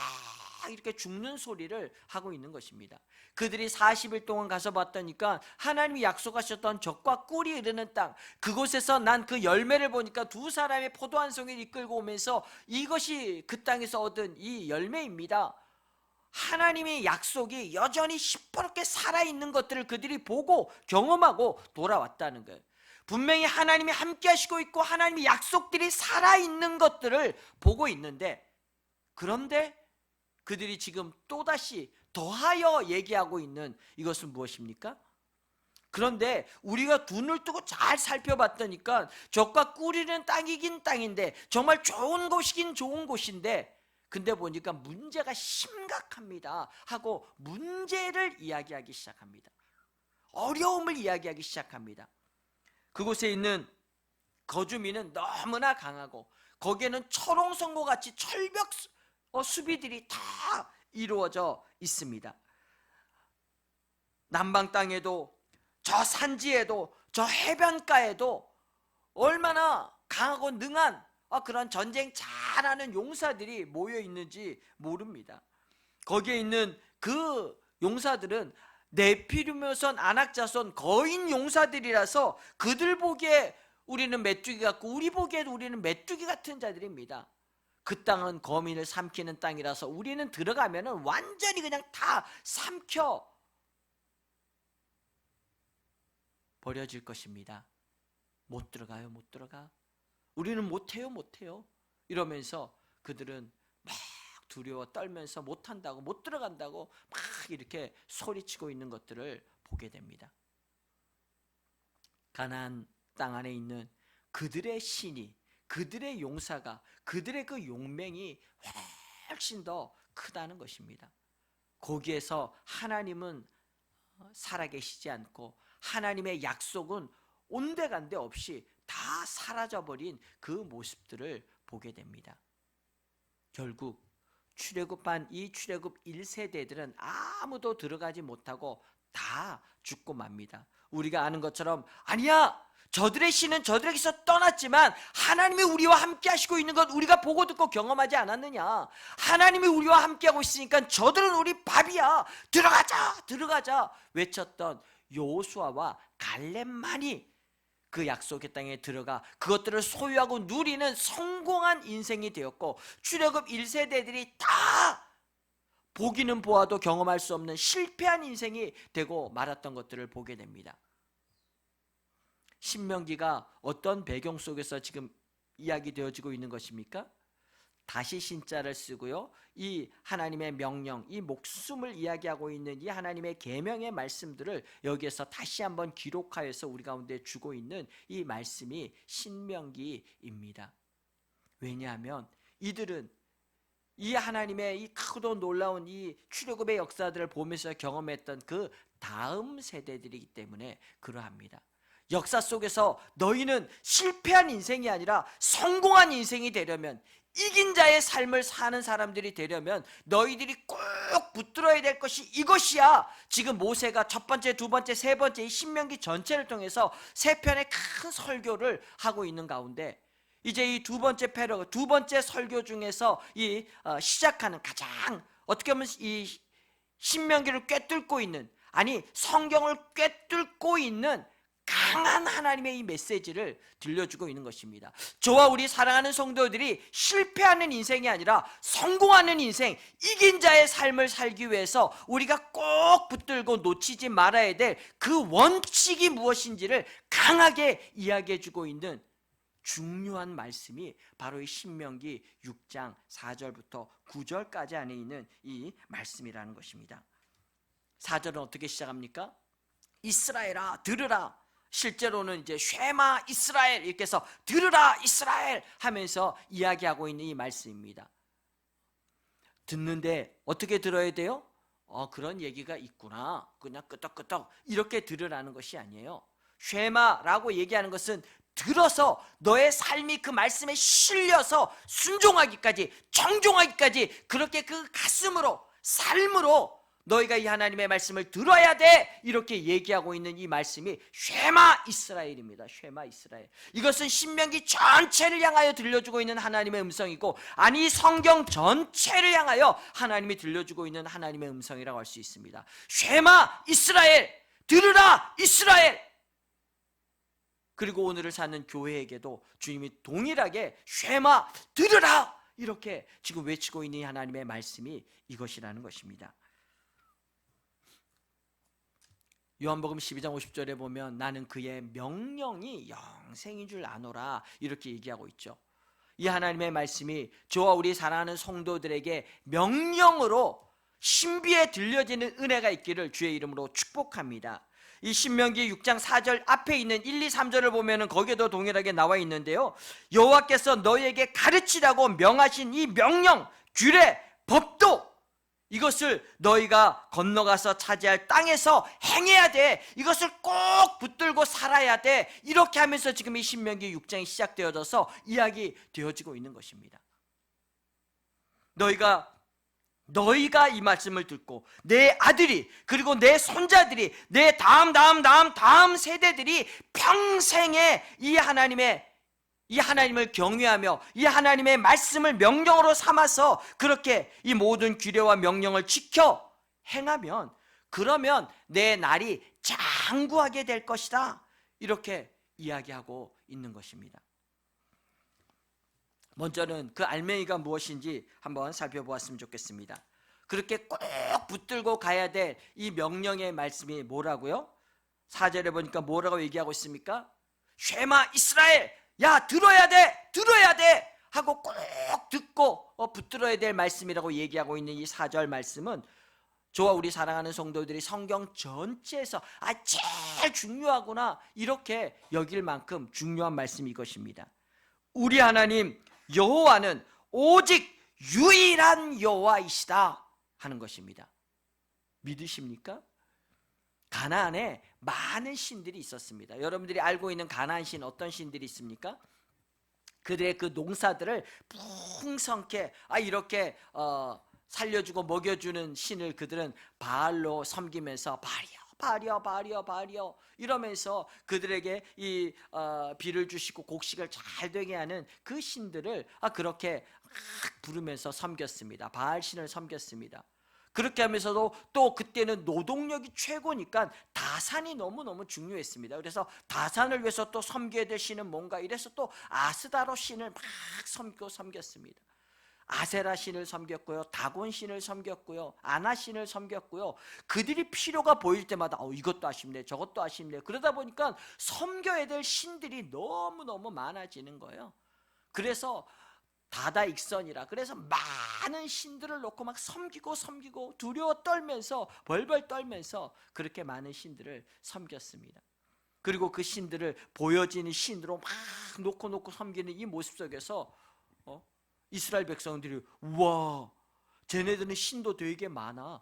이렇게 죽는 소리를 하고 있는 것입니다. 그들이 40일 동안 가서 봤다니까 하나님이 약속하셨던 젖과 꿀이 흐르는 땅, 그곳에서 난 그 열매를 보니까 두 사람의 포도 한 송이를 이끌고 오면서 이것이 그 땅에서 얻은 이 열매입니다. 하나님의 약속이 여전히 시퍼렇게 살아있는 것들을 그들이 보고 경험하고 돌아왔다는 거예요. 분명히 하나님이 함께 하시고 있고 하나님의 약속들이 살아있는 것들을 보고 있는데, 그런데 그들이 지금 또다시 더하여 얘기하고 있는 이것은 무엇입니까? 그런데 우리가 눈을 뜨고 잘 살펴봤더니까 적과 꿀이는 땅이긴 땅인데 정말 좋은 곳이긴 좋은 곳인데 근데 보니까 문제가 심각합니다 하고 문제를 이야기하기 시작합니다. 어려움을 이야기하기 시작합니다. 그곳에 있는 거주민은 너무나 강하고 거기에는 철옹성과 같이 철벽 수비들이 다 이루어져 있습니다. 남방 땅에도 저 산지에도 저 해변가에도 얼마나 강하고 능한 그런 전쟁 잘하는 용사들이 모여 있는지 모릅니다. 거기에 있는 그 용사들은 네피림의 안악자손 거인 용사들이라서 그들 보기에 우리는 메뚜기 같고 우리 보기에도 우리는 메뚜기 같은 자들입니다. 그 땅은 거민을 삼키는 땅이라서 우리는 들어가면 완전히 그냥 다 삼켜 버려질 것입니다. 못 들어가요, 못 들어가. 우리는 못해요, 못해요. 이러면서 그들은 막 두려워 떨면서 못한다고, 못 들어간다고 막 이렇게 소리치고 있는 것들을 보게 됩니다. 가나안 땅 안에 있는 그들의 신이, 그들의 용사가, 그들의 그 용맹이 훨씬 더 크다는 것입니다. 거기에서 하나님은 살아계시지 않고 하나님의 약속은 온데간데 없이 다 사라져버린 그 모습들을 보게 됩니다. 결국 출애굽한 이 출애굽 1세대들은 아무도 들어가지 못하고 다 죽고 맙니다. 우리가 아는 것처럼 아니야, 저들의 신은 저들에게서 떠났지만 하나님이 우리와 함께 하시고 있는 것 우리가 보고 듣고 경험하지 않았느냐. 하나님이 우리와 함께하고 있으니까 저들은 우리 밥이야, 들어가자 들어가자 외쳤던 여호수아와 갈렙만이 그 약속의 땅에 들어가 그것들을 소유하고 누리는 성공한 인생이 되었고, 출애굽 1세대들이 다 보기는 보아도 경험할 수 없는 실패한 인생이 되고 말았던 것들을 보게 됩니다. 신명기가 어떤 배경 속에서 지금 이야기되어지고 있는 것입니까? 다시 신자를 쓰고요, 이 하나님의 명령, 이 목숨을 이야기하고 있는 이 하나님의 계명의 말씀들을 여기에서 다시 한번 기록하여서 우리 가운데 주고 있는 이 말씀이 신명기입니다. 왜냐하면 이들은 이 하나님의 이 크고 놀라운 이 출애굽의 역사들을 보면서 경험했던 그 다음 세대들이기 때문에 그러합니다. 역사 속에서 너희는 실패한 인생이 아니라 성공한 인생이 되려면, 이긴 자의 삶을 사는 사람들이 되려면 너희들이 꼭 붙들어야 될 것이 이것이야. 지금 모세가 첫 번째, 두 번째, 세 번째 이 신명기 전체를 통해서 세 편의 큰 설교를 하고 있는 가운데 이제 이 두 번째 패러그, 두 번째 설교 중에서 이 시작하는 가장 어떻게 보면 이 신명기를 꿰뚫고 있는, 아니 성경을 꿰뚫고 있는 강한 하나님의 이 메시지를 들려주고 있는 것입니다. 저와 우리 사랑하는 성도들이 실패하는 인생이 아니라 성공하는 인생, 이긴 자의 삶을 살기 위해서 우리가 꼭 붙들고 놓치지 말아야 될 그 원칙이 무엇인지를 강하게 이야기해주고 있는 중요한 말씀이 바로 이 신명기 6장 4절부터 9절까지 안에 있는 이 말씀이라는 것입니다. 4절은 어떻게 시작합니까? 이스라엘아 들으라. 실제로는 이제 쉐마 이스라엘 이렇게 해서 들으라 이스라엘 하면서 이야기하고 있는 이 말씀입니다. 듣는데 어떻게 들어야 돼요? 그런 얘기가 있구나, 그냥 끄떡끄떡 이렇게 들으라는 것이 아니에요. 쉐마라고 얘기하는 것은 들어서 너의 삶이 그 말씀에 실려서 순종하기까지, 정종하기까지, 그렇게 그 가슴으로, 삶으로 너희가 이 하나님의 말씀을 들어야 돼, 이렇게 얘기하고 있는 이 말씀이 쉐마 이스라엘입니다. 쉐마 이스라엘. 이것은 신명기 전체를 향하여 들려주고 있는 하나님의 음성이고, 아니 성경 전체를 향하여 하나님이 들려주고 있는 하나님의 음성이라고 할 수 있습니다. 쉐마 이스라엘, 들으라 이스라엘. 그리고 오늘을 사는 교회에게도 주님이 동일하게 쉐마 들으라 이렇게 지금 외치고 있는 하나님의 말씀이 이것이라는 것입니다. 요한복음 12장 50절에 보면 나는 그의 명령이 영생인 줄 아노라 이렇게 얘기하고 있죠. 이 하나님의 말씀이 저와 우리 사랑하는 성도들에게 명령으로 신비에 들려지는 은혜가 있기를 주의 이름으로 축복합니다. 이 신명기 6장 4절 앞에 있는 1, 2, 3절을 보면은 거기에도 동일하게 나와 있는데요. 여호와께서 너희에게 가르치라고 명하신 이 명령, 규례, 법도 이것을 너희가 건너가서 차지할 땅에서 행해야 돼. 이것을 꼭 붙들고 살아야 돼. 이렇게 하면서 지금 이 신명기 6장이 시작되어져서 이야기되어지고 있는 것입니다. 너희가 이 말씀을 듣고 내 아들이 그리고 내 손자들이 내 다음 세대들이 평생에 이 하나님을 경외하며 이 하나님의 말씀을 명령으로 삼아서 그렇게 이 모든 규례와 명령을 지켜 행하면 그러면 내 날이 장구하게 될 것이다. 이렇게 이야기하고 있는 것입니다. 먼저는 그 알맹이가 무엇인지 한번 살펴보았으면 좋겠습니다. 그렇게 꼭 붙들고 가야 될 이 명령의 말씀이 뭐라고요? 4절에 보니까 뭐라고 얘기하고 있습니까? 쉐마 이스라엘, 야 들어야 돼 하고 꼭 듣고 붙들어야 될 말씀이라고 얘기하고 있는 이 4절 말씀은 저와 우리 사랑하는 성도들이 성경 전체에서 제일 중요하구나 이렇게 여길 만큼 중요한 말씀이 이것입니다. 우리 하나님 여호와는 오직 유일한 여호와이시다 하는 것입니다. 믿으십니까? 가나안에 많은 신들이 있었습니다. 여러분들이 알고 있는 가나안 신 어떤 신들이 있습니까? 그들의 그 농사들을 풍성케 이렇게 살려주고 먹여주는 신을 그들은 바알로 섬기면서 바리어 이러면서 그들에게 이 비를 주시고 곡식을 잘 되게 하는 그 신들을 그렇게 부르면서 섬겼습니다. 바알 신을 섬겼습니다. 그렇게 하면서도 또 그때는 노동력이 최고니까 다산이 너무너무 중요했습니다. 그래서 다산을 위해서 또 섬겨야 될 신은 뭔가 이래서 또 아스다로 신을 막 섬겼습니다. 아세라 신을 섬겼고요, 다곤 신을 섬겼고요, 아나 신을 섬겼고요. 그들이 필요가 보일 때마다 이것도 아쉽네 저것도 아쉽네 그러다 보니까 섬겨야 될 신들이 너무너무 많아지는 거예요. 그래서 다다익선이라 그래서 많은 신들을 놓고 막 섬기고 두려워 떨면서 벌벌 떨면서 그렇게 많은 신들을 섬겼습니다. 그리고 그 신들을 보여지는 신으로 막 놓고 섬기는 이 모습 속에서 이스라엘 백성들이 우와 쟤네들은 신도 되게 많아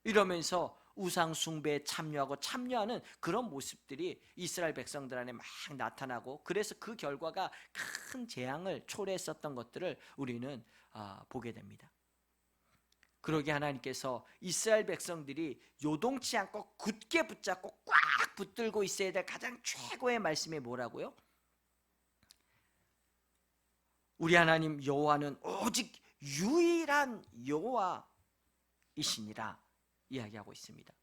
이러면서 우상 숭배에 참여하는 그런 모습들이 이스라엘 백성들 안에 막 나타나고 그래서 그 결과가 큰 재앙을 초래했었던 것들을 우리는 보게 됩니다. 그러게 하나님께서 이스라엘 백성들이 요동치 않고 굳게 붙잡고 꽉 붙들고 있어야 될 가장 최고의 말씀이 뭐라고요? 우리 하나님 여호와는 오직 유일한 여호와이시니라 이야기하고 있습니다.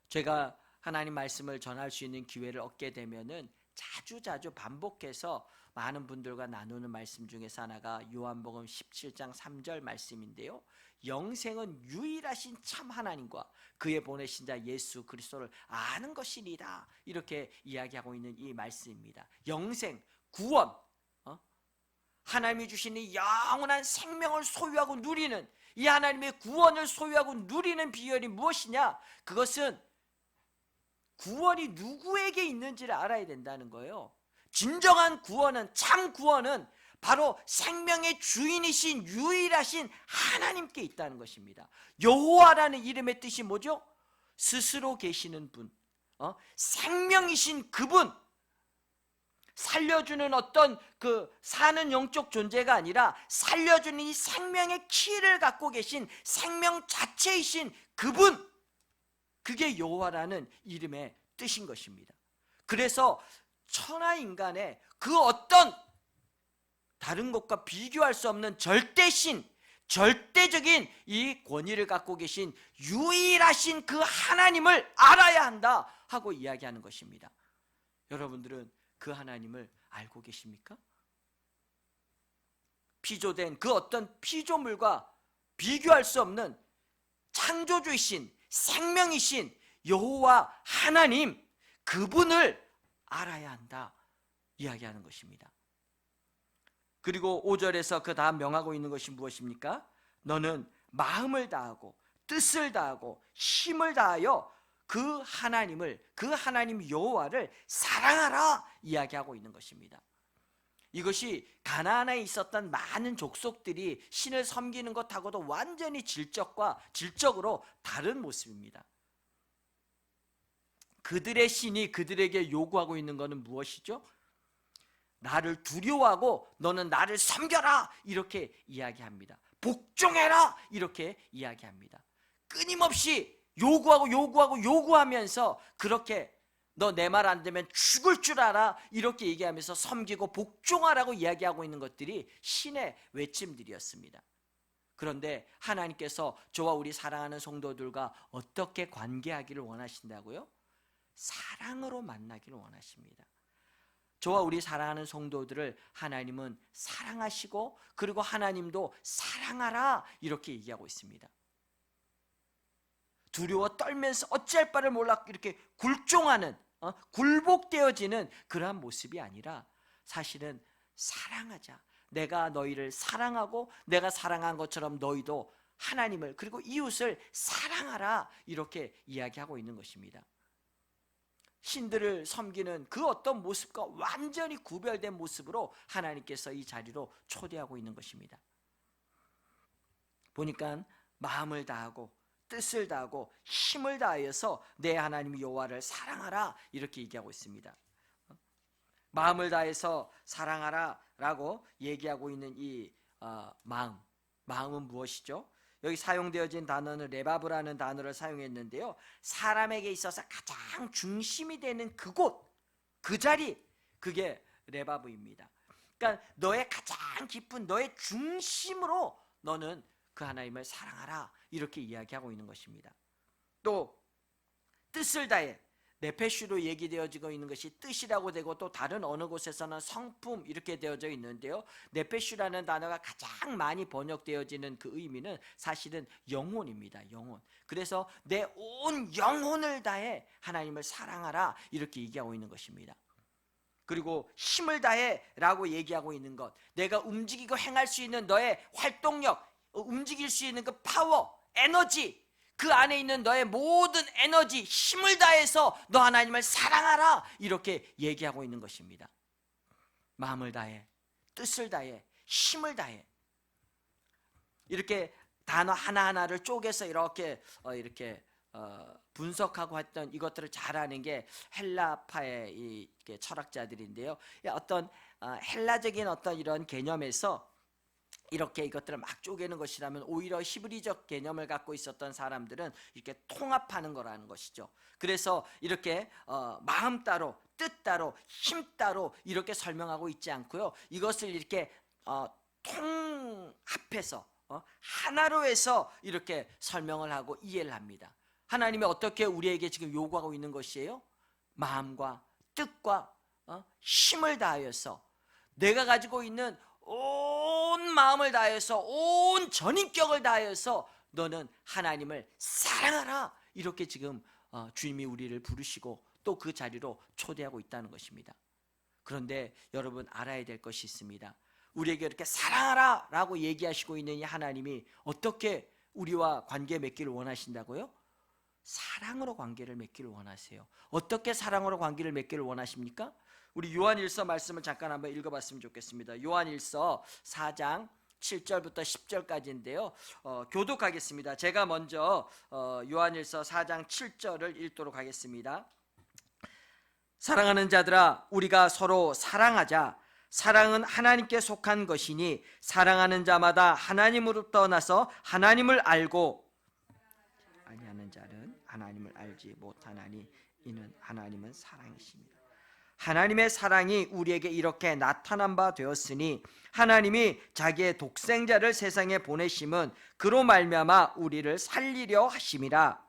제가 하나님 말씀을 전할 수 있는 기회를 얻게 되면은 자주 반복해서 많은 분들과 나누는 말씀 중에서 하나가 요한복음 17장 3절 말씀인데요. 영생은 유일하신 참 하나님과 그의 보내신 자 예수 그리스도를 아는 것이니라 이렇게 이야기하고 있는 이 말씀입니다. 영생, 구원, 하나님이 주신 이 영원한 생명을 소유하고 누리는 이 하나님의 구원을 소유하고 누리는 비결이 무엇이냐? 그것은 구원이 누구에게 있는지를 알아야 된다는 거예요. 진정한 구원은 참 구원은 바로 생명의 주인이신 유일하신 하나님께 있다는 것입니다. 여호와라는 이름의 뜻이 뭐죠? 스스로 계시는 분, 생명이신 그분, 살려주는 어떤 그 사는 영적 존재가 아니라 살려주는 이 생명의 키를 갖고 계신 생명 자체이신 그분, 그게 여호와라는 이름의 뜻인 것입니다. 그래서 천하 인간의 그 어떤 다른 것과 비교할 수 없는 절대신, 절대적인 이 권위를 갖고 계신 유일하신 그 하나님을 알아야 한다 하고 이야기하는 것입니다. 여러분들은 그 하나님을 알고 계십니까? 피조된 그 어떤 피조물과 비교할 수 없는 창조주이신 생명이신 여호와 하나님, 그분을 알아야 한다 이야기하는 것입니다. 그리고 5절에서 그 다음 명하고 있는 것이 무엇입니까? 너는 마음을 다하고 뜻을 다하고 힘을 다하여 그 하나님을, 그 하나님 여호와를 사랑하라 이야기하고 있는 것입니다. 이것이 가나안에 있었던 많은 족속들이 신을 섬기는 것하고도 완전히 질적으로 다른 모습입니다. 그들의 신이 그들에게 요구하고 있는 것은 무엇이죠? 나를 두려워하고 너는 나를 섬겨라 이렇게 이야기합니다. 복종해라 이렇게 이야기합니다. 끊임없이 요구하면서 그렇게 너 내 말 안 되면 죽을 줄 알아 이렇게 얘기하면서 섬기고 복종하라고 이야기하고 있는 것들이 신의 외침들이었습니다. 그런데 하나님께서 저와 우리 사랑하는 성도들과 어떻게 관계하기를 원하신다고요? 사랑으로 만나기를 원하십니다. 저와 우리 사랑하는 성도들을 하나님은 사랑하시고 그리고 하나님도 사랑하라 이렇게 얘기하고 있습니다. 두려워 떨면서 어찌할 바를 몰라 이렇게 굴종하는, 굴복되어지는 그러한 모습이 아니라 사실은 사랑하자. 내가 너희를 사랑하고 내가 사랑한 것처럼 너희도 하나님을 그리고 이웃을 사랑하라 이렇게 이야기하고 있는 것입니다. 신들을 섬기는 그 어떤 모습과 완전히 구별된 모습으로 하나님께서 이 자리로 초대하고 있는 것입니다. 보니까 마음을 다하고 뜻을 다하고 힘을 다하여서 내 하나님 여호와를 사랑하라 이렇게 얘기하고 있습니다. 마음을 다해서 사랑하라 라고 얘기하고 있는 이 마음은 무엇이죠? 여기 사용되어진 단어는 레바브라는 단어를 사용했는데요, 사람에게 있어서 가장 중심이 되는 그곳, 그 자리, 그게 레바브입니다. 그러니까 너의 가장 깊은 너의 중심으로 너는 그 하나님을 사랑하라 이렇게 이야기하고 있는 것입니다. 또 뜻을 다해, 네페슈로 얘기되어지고 있는 것이 뜻이라고 되고 또 다른 어느 곳에서는 성품 이렇게 되어져 있는데요, 네페슈라는 단어가 가장 많이 번역되어지는 그 의미는 사실은 영혼입니다. 영혼. 그래서 내 온 영혼을 다해 하나님을 사랑하라 이렇게 얘기하고 있는 것입니다. 그리고 힘을 다해 라고 얘기하고 있는 것, 내가 움직이고 행할 수 있는 너의 활동력, 움직일 수 있는 그 파워, 에너지, 그 안에 있는 너의 모든 에너지, 힘을 다해서 너 하나님을 사랑하라 이렇게 얘기하고 있는 것입니다. 마음을 다해, 뜻을 다해, 힘을 다해. 이렇게 단어 하나하나를 쪼개서 이렇게 분석하고 했던 이것들을 잘 아는 게 헬라파의 이 철학자들인데요, 어떤 헬라적인 어떤 이런 개념에서 이렇게 이것들을 막 쪼개는 것이라면 오히려 히브리적 개념을 갖고 있었던 사람들은 이렇게 통합하는 거라는 것이죠. 그래서 이렇게 마음 따로, 뜻 따로, 힘 따로 이렇게 설명하고 있지 않고요, 이것을 이렇게 통합해서 하나로 해서 이렇게 설명을 하고 이해를 합니다. 하나님이 어떻게 우리에게 지금 요구하고 있는 것이에요? 마음과 뜻과 힘을 다하여서 내가 가지고 있는 온 마음을 다해서 온 전인격을 다해서 너는 하나님을 사랑하라 이렇게 지금 주님이 우리를 부르시고 또 그 자리로 초대하고 있다는 것입니다. 그런데 여러분 알아야 될 것이 있습니다. 우리에게 이렇게 사랑하라 라고 얘기하시고 있는 이 하나님이 어떻게 우리와 관계 맺기를 원하신다고요? 사랑으로 관계를 맺기를 원하세요. 어떻게 사랑으로 관계를 맺기를 원하십니까? 우리 요한일서 말씀을 잠깐 한번 읽어봤으면 좋겠습니다. 요한일서 4장 7절부터 10절까지인데요, 교독하겠습니다. 제가 먼저 요한일서 4장 7절을 읽도록 하겠습니다. 사랑하는 자들아, 우리가 서로 사랑하자. 사랑은 하나님께 속한 것이니 사랑하는 자마다 하나님으로부터 나서 하나님을 알고 아니하는 자는 하나님을 알지 못하나니 이는 하나님은 사랑이십니다. 하나님의 사랑이 우리에게 이렇게 나타난 바 되었으니 하나님이 자기의 독생자를 세상에 보내심은 그로 말미암아 우리를 살리려 하심이라.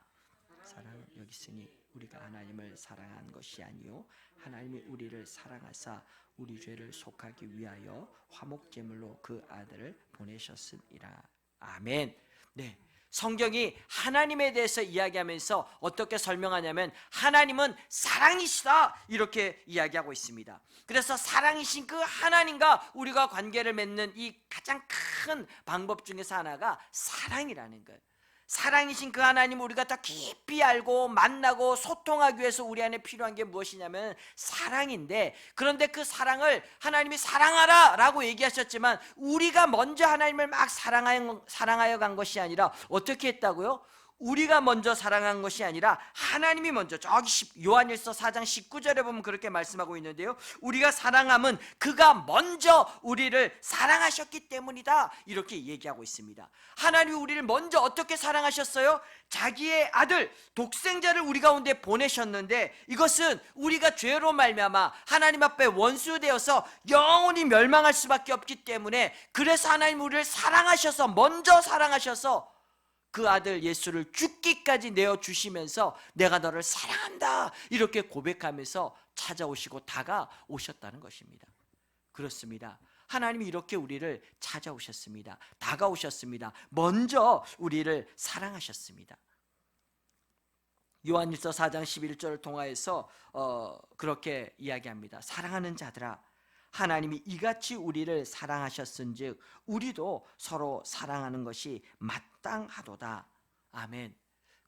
사랑은 여기 있으니 우리가 하나님을 사랑한 것이 아니요 하나님이 우리를 사랑하사 우리 죄를 속하기 위하여 화목제물로 그 아들을 보내셨음이라. 아멘. 네. 성경이 하나님에 대해서 이야기하면서 어떻게 설명하냐면 하나님은 사랑이시다 이렇게 이야기하고 있습니다. 그래서 사랑이신 그 하나님과 우리가 관계를 맺는 이 가장 큰 방법 중에서 하나가 사랑이라는 거예요. 사랑이신 그 하나님을 우리가 더 깊이 알고 만나고 소통하기 위해서 우리 안에 필요한 게 무엇이냐면 사랑인데, 그런데 그 사랑을 하나님이 사랑하라 라고 얘기하셨지만 우리가 먼저 하나님을 막 사랑하여 간 것이 아니라 어떻게 했다고요? 우리가 먼저 사랑한 것이 아니라 하나님이 먼저, 저기 요한일서 4장 19절에 보면 그렇게 말씀하고 있는데요, 우리가 사랑함은 그가 먼저 우리를 사랑하셨기 때문이다 이렇게 얘기하고 있습니다. 하나님이 우리를 먼저 어떻게 사랑하셨어요? 자기의 아들 독생자를 우리 가운데 보내셨는데, 이것은 우리가 죄로 말미암아 하나님 앞에 원수되어서 영원히 멸망할 수밖에 없기 때문에, 그래서 하나님 우리를 사랑하셔서, 먼저 사랑하셔서 그 아들 예수를 죽기까지 내어주시면서 내가 너를 사랑한다 이렇게 고백하면서 찾아오시고 다가오셨다는 것입니다. 그렇습니다. 하나님이 이렇게 우리를 찾아오셨습니다. 다가오셨습니다. 먼저 우리를 사랑하셨습니다. 요한일서 4장 11절을 통하여서 그렇게 이야기합니다. 사랑하는 자들아, 하나님이 이같이 우리를 사랑하셨은즉 우리도 서로 사랑하는 것이 마땅하도다. 아멘.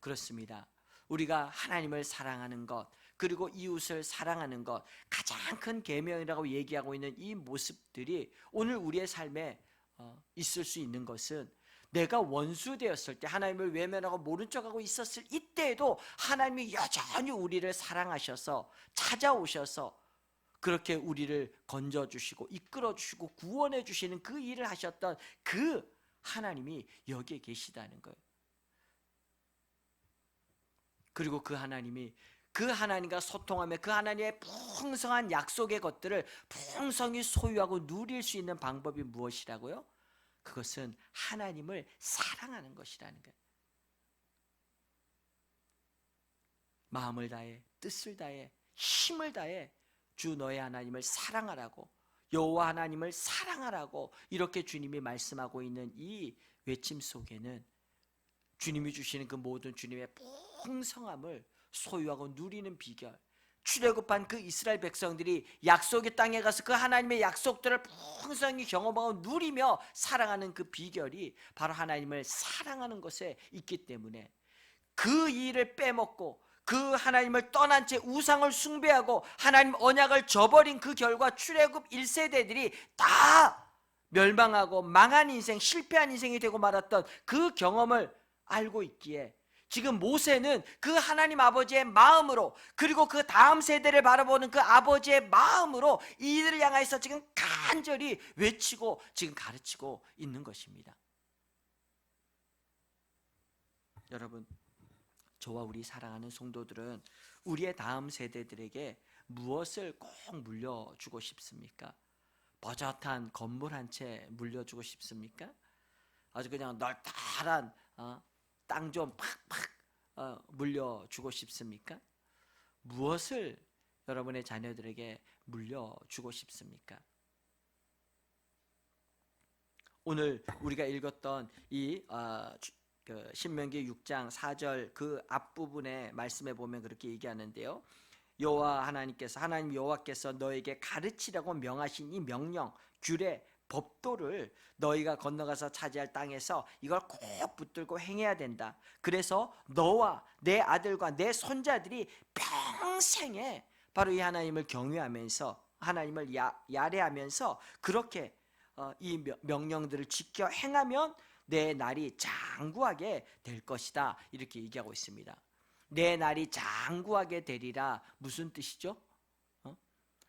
그렇습니다. 우리가 하나님을 사랑하는 것, 그리고 이웃을 사랑하는 것, 가장 큰 계명이라고 얘기하고 있는 이 모습들이 오늘 우리의 삶에 있을 수 있는 것은, 내가 원수 되었을 때, 하나님을 외면하고 모른 척하고 있었을 이때에도 하나님이 여전히 우리를 사랑하셔서 찾아오셔서 그렇게 우리를 건져주시고 이끌어주시고 구원해주시는 그 일을 하셨던 그 하나님이 여기에 계시다는 거예요. 그리고 그 하나님이, 그 하나님과 소통하며 그 하나님의 풍성한 약속의 것들을 풍성히 소유하고 누릴 수 있는 방법이 무엇이라고요? 그것은 하나님을 사랑하는 것이라는 거예요. 마음을 다해, 뜻을 다해, 힘을 다해 주 너의 하나님을 사랑하라고, 여호와 하나님을 사랑하라고 이렇게 주님이 말씀하고 있는 이 외침 속에는 주님이 주시는 그 모든 주님의 풍성함을 소유하고 누리는 비결, 출애굽한 그 이스라엘 백성들이 약속의 땅에 가서 그 하나님의 약속들을 풍성히 경험하고 누리며 살아가는 그 비결이 바로 하나님을 사랑하는 것에 있기 때문에, 그 일을 빼먹고 그 하나님을 떠난 채 우상을 숭배하고 하나님 언약을 저버린 그 결과 출애굽 1세대들이 다 멸망하고 망한 인생, 실패한 인생이 되고 말았던 그 경험을 알고 있기에, 지금 모세는 그 하나님 아버지의 마음으로, 그리고 그 다음 세대를 바라보는 그 아버지의 마음으로 이들을 향해서 지금 간절히 외치고 지금 가르치고 있는 것입니다. 여러분, 저와 우리 사랑하는 성도들은 우리의 다음 세대들에게 무엇을 꼭 물려주고 싶습니까? 버젓한 건물 한 채 물려주고 싶습니까? 아주 그냥 널따란 땅 좀 팍팍 물려주고 싶습니까? 무엇을 여러분의 자녀들에게 물려주고 싶습니까? 오늘 우리가 읽었던 이 신명기 6장 4절 그 앞부분의 말씀에 보면 그렇게 얘기하는데요, 여호와 하나님께서, 하나님 여호와께서 너에게 가르치라고 명하신 이 명령, 규례, 법도를 너희가 건너가서 차지할 땅에서 이걸 꼭 붙들고 행해야 된다. 그래서 너와 내 아들과 내 손자들이 평생에 바로 이 하나님을 경외하면서 하나님을 야례하면서 그렇게 이 명령들을 지켜 행하면 내 날이 장구하게 될 것이다 이렇게 얘기하고 있습니다. 내 날이 장구하게 되리라, 무슨 뜻이죠?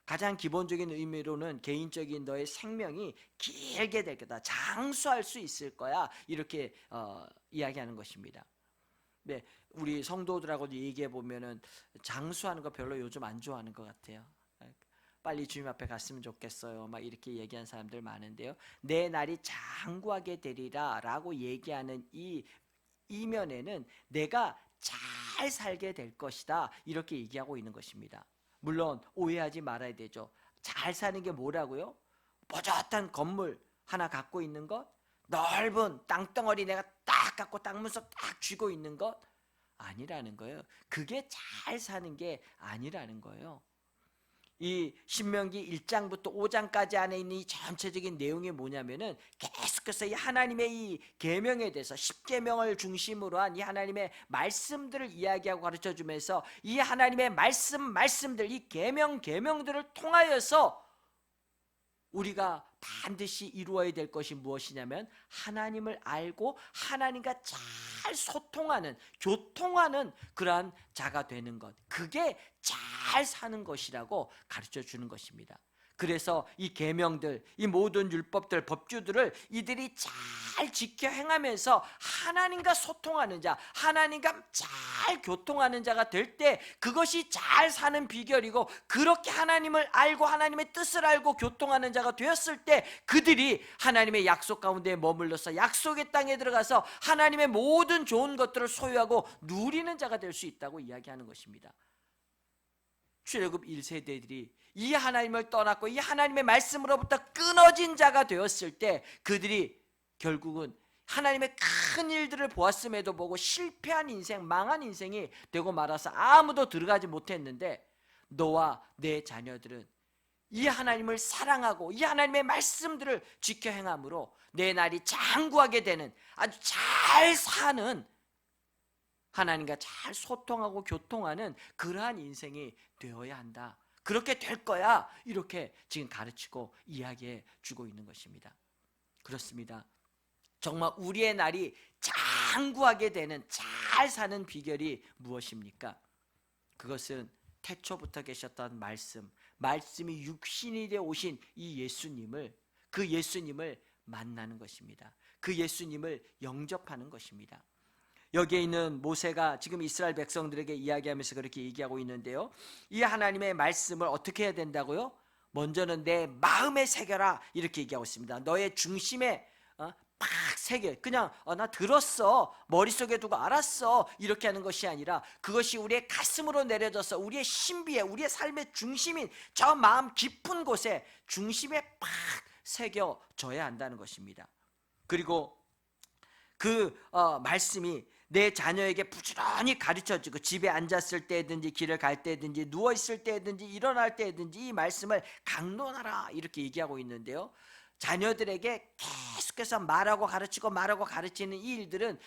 가장 기본적인 의미로는 개인적인 너의 생명이 길게 될 거다, 장수할 수 있을 거야 이렇게 이야기하는 것입니다. 네, 우리 성도들하고도 얘기해 보면은 장수하는 거 별로 요즘 안 좋아하는 것 같아요. 빨리 주님 앞에 갔으면 좋겠어요 막 이렇게 얘기하는 사람들 많은데요, 내 날이 장구하게 되리라 라고 얘기하는 이 이면에는 내가 잘 살게 될 것이다 이렇게 얘기하고 있는 것입니다. 물론 오해하지 말아야 되죠. 잘 사는 게 뭐라고요? 버젓한 건물 하나 갖고 있는 것, 넓은 땅덩어리 내가 딱 갖고 땅문서 딱 쥐고 있는 것 아니라는 거예요. 그게 잘 사는 게 아니라는 거예요. 이 신명기 1장부터 5장까지 안에 있는 이 전체적인 내용이 뭐냐면은 계속해서 이 하나님의 이 계명에 대해서 10계명을 중심으로 한 이 하나님의 말씀들을 이야기하고 가르쳐 주면서 이 하나님의 말씀들 이 계명들을 통하여서 우리가 반드시 이루어야 될 것이 무엇이냐면 하나님을 알고 하나님과 잘 소통하는, 교통하는 그러한 자가 되는 것, 그게 잘 사는 것이라고 가르쳐 주는 것입니다. 그래서 이 계명들, 이 모든 율법들, 법규들을 이들이 잘 지켜 행하면서 하나님과 소통하는 자, 하나님과 잘 교통하는 자가 될 때 그것이 잘 사는 비결이고, 그렇게 하나님을 알고 하나님의 뜻을 알고 교통하는 자가 되었을 때 그들이 하나님의 약속 가운데 머물러서 약속의 땅에 들어가서 하나님의 모든 좋은 것들을 소유하고 누리는 자가 될 수 있다고 이야기하는 것입니다. 출애굽 1세대들이 이 하나님을 떠났고 이 하나님의 말씀으로부터 끊어진 자가 되었을 때 그들이 결국은 하나님의 큰 일들을 보았음에도 보고 실패한 인생, 망한 인생이 되고 말아서 아무도 들어가지 못했는데, 너와 내 자녀들은 이 하나님을 사랑하고 이 하나님의 말씀들을 지켜 행함으로 내 날이 장구하게 되는, 아주 잘 사는, 하나님과 잘 소통하고 교통하는 그러한 인생이 되어야 한다. 그렇게 될 거야. 이렇게 지금 가르치고 이야기해 주고 있는 것입니다. 그렇습니다. 정말 우리의 날이 장구하게 되는, 잘 사는 비결이 무엇입니까? 그것은 태초부터 계셨던 말씀이 육신이 되어 오신 이 예수님을, 그 예수님을 만나는 것입니다. 그 예수님을 영접하는 것입니다. 여기에 있는 모세가 지금 이스라엘 백성들에게 이야기하면서 그렇게 얘기하고 있는데요, 이 하나님의 말씀을 어떻게 해야 된다고요? 먼저는 내 마음에 새겨라, 이렇게 얘기하고 있습니다. 너의 중심에 팍 새겨. 그냥 나 들었어, 머릿속에 두고 알았어, 이렇게 하는 것이 아니라 그것이 우리의 가슴으로 내려져서 우리의 신비에, 우리의 삶의 중심인 저 마음 깊은 곳에 중심에 팍 새겨져야 한다는 것입니다. 그리고 그 말씀이 내 자녀에게 부지런히 가르쳐주고, 집에 앉았을 때든지 길을 갈 때든지 누워있을 때든지 일어날 때든지 이 말씀을 강론하라, 이렇게 얘기하고 있는데요, 자녀들에게 계속해서 말하고 가르치는 이 일들은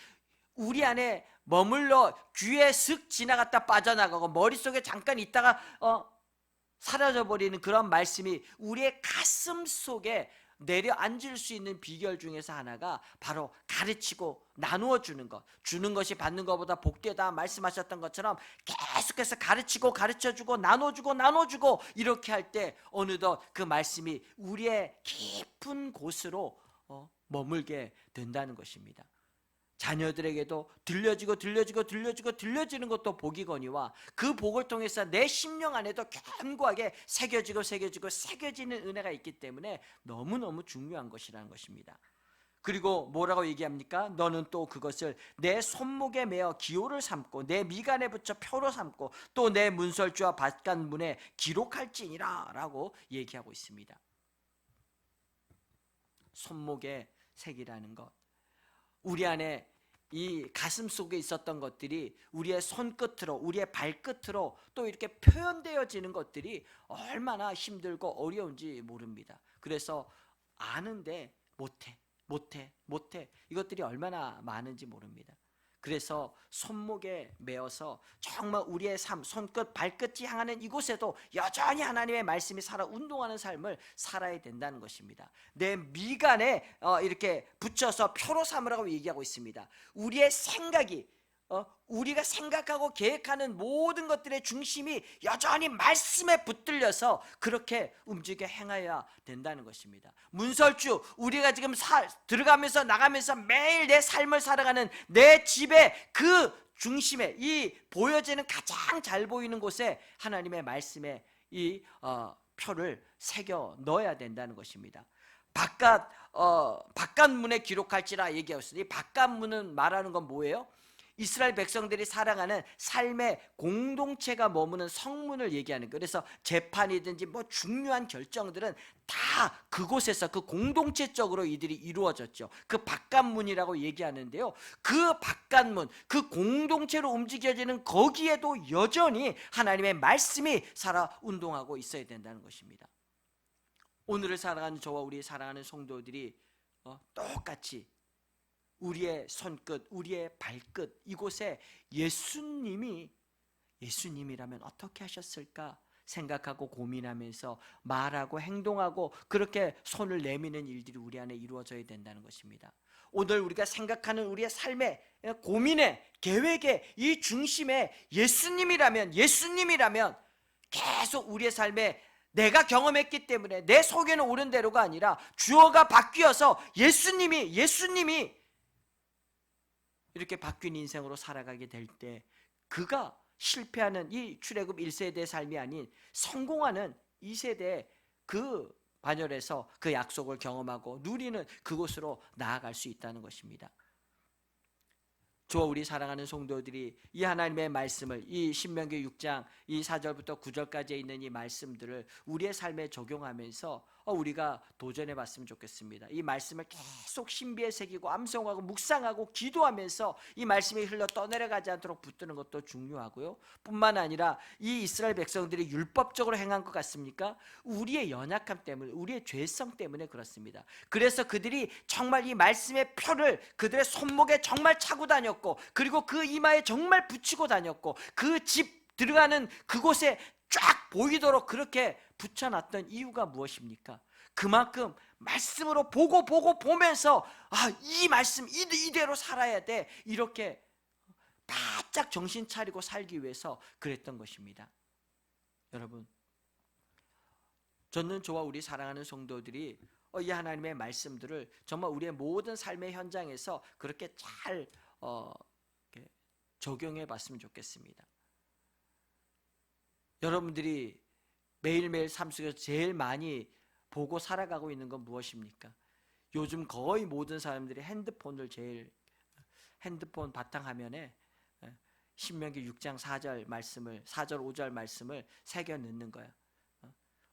우리 안에 머물러 귀에 슥 지나갔다 빠져나가고 머릿속에 잠깐 있다가 사라져버리는 그런 말씀이 우리의 가슴 속에 내려앉을 수 있는 비결 중에서 하나가 바로 가르치고 나누어 주는 것, 주는 것이 받는 것보다 복되다 말씀하셨던 것처럼 계속해서 가르치고 가르쳐주고 나눠주고 이렇게 할 때 어느덧 그 말씀이 우리의 깊은 곳으로 머물게 된다는 것입니다. 자녀들에게도 들려지는 것도 복이거니와 그 복을 통해서 내 심령 안에도 견고하게 새겨지는 은혜가 있기 때문에 너무너무 중요한 것이라는 것입니다. 그리고 뭐라고 얘기합니까? 너는 또 그것을 내 손목에 매어 기호를 삼고 내 미간에 붙여 표로 삼고 또 내 문설주와 바깥문에 기록할지니라 라고 얘기하고 있습니다. 손목에 새기라는 것, 우리 안에 이 가슴 속에 있었던 것들이 우리의 손끝으로, 우리의 발끝으로 또 이렇게 표현되어지는 것들이 얼마나 힘들고 어려운지 모릅니다. 그래서 아는데 못해 이것들이 얼마나 많은지 모릅니다. 그래서 손목에 매어서 정말 우리의 삶, 손끝, 발끝이 향하는 이곳에도 여전히 하나님의 말씀이 살아 운동하는 삶을 살아야 된다는 것입니다. 내 미간에 이렇게 붙여서 표로 삼으라고 얘기하고 있습니다. 우리의 생각이, 우리가 생각하고 계획하는 모든 것들의 중심이 여전히 말씀에 붙들려서 그렇게 움직여 행해야 된다는 것입니다. 문설주, 우리가 지금 들어가면서 나가면서 매일 내 삶을 살아가는 내 집의 그 중심에, 이 보여지는 가장 잘 보이는 곳에 하나님의 말씀에 이 표를 새겨 넣어야 된다는 것입니다. 바깥문에 기록할지라 얘기하고 있으니, 바깥문은 말하는 건 뭐예요? 이스라엘 백성들이 살아가는 삶의 공동체가 머무는 성문을 얘기하는 거예요. 그래서 재판이든지 뭐 중요한 결정들은 다 그곳에서 그 공동체적으로 이들이 이루어졌죠. 그 바깥문이라고 얘기하는데요. 그 바깥문, 그 공동체로 움직여지는 거기에도 여전히 하나님의 말씀이 살아 운동하고 있어야 된다는 것입니다. 오늘을 살아가는 저와 우리 사랑하는 성도들이 똑같이 우리의 손끝, 우리의 발끝 이곳에 예수님이라면 어떻게 하셨을까 생각하고 고민하면서 말하고 행동하고 그렇게 손을 내미는 일들이 우리 안에 이루어져야 된다는 것입니다. 오늘 우리가 생각하는 우리의 삶의 고민의 계획의 이 중심에 예수님이라면 계속 우리의 삶에 내가 경험했기 때문에 내 속에는 옳은 대로가 아니라 주어가 바뀌어서 예수님이 이렇게 바뀐 인생으로 살아가게 될 때 그가 실패하는 이 출애굽 1세대의 삶이 아닌 성공하는 2세대의 그 반열에서 그 약속을 경험하고 누리는 그곳으로 나아갈 수 있다는 것입니다. 저와 우리 사랑하는 성도들이 이 하나님의 말씀을 이 신명기 6장 이 4절부터 9절까지에 있는 이 말씀들을 우리의 삶에 적용하면서 우리가 도전해 봤으면 좋겠습니다. 이 말씀을 계속 신비에 새기고 암송하고 묵상하고 기도하면서 이 말씀이 흘러 떠내려가지 않도록 붙드는 것도 중요하고요. 뿐만 아니라 이 이스라엘 백성들이 율법적으로 행한 것 같습니까? 우리의 연약함 때문에, 우리의 죄성 때문에 그렇습니다. 그래서 그들이 정말 이 말씀의 표를 그들의 손목에 정말 차고 다녔고, 그리고 그 이마에 정말 붙이고 다녔고, 그 집 들어가는 그곳에 쫙 보이도록 그렇게 붙여놨던 이유가 무엇입니까? 그만큼 말씀으로 보면서 이 말씀 이대로 살아야 돼, 이렇게 바짝 정신 차리고 살기 위해서 그랬던 것입니다. 여러분, 저는 저와 우리 사랑하는 성도들이 이 하나님의 말씀들을 정말 우리의 모든 삶의 현장에서 그렇게 잘 적용해 봤으면 좋겠습니다. 여러분들이 매일매일 삶 속에서 제일 많이 보고 살아가고 있는 건 무엇입니까? 요즘 거의 모든 사람들이 핸드폰 바탕화면에 신명기 6장 4절 말씀을, 4절 5절 말씀을 새겨 넣는 거예요.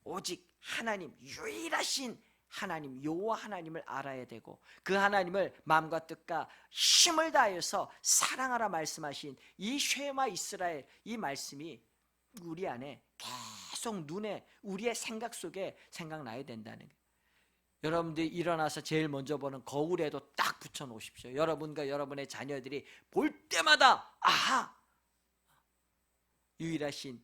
오직 하나님, 유일하신 하나님, 여호와 하나님을 알아야 되고, 그 하나님을 마음과 뜻과 힘을 다해서 사랑하라 말씀하신 이 쉐마 이스라엘, 이 말씀이 우리 안에 계속 눈에, 우리의 생각 속에 생각나야 된다는 거예요. 여러분들이 일어나서 제일 먼저 보는 거울에도 딱 붙여 놓으십시오. 여러분과 여러분의 자녀들이 볼 때마다 유일하신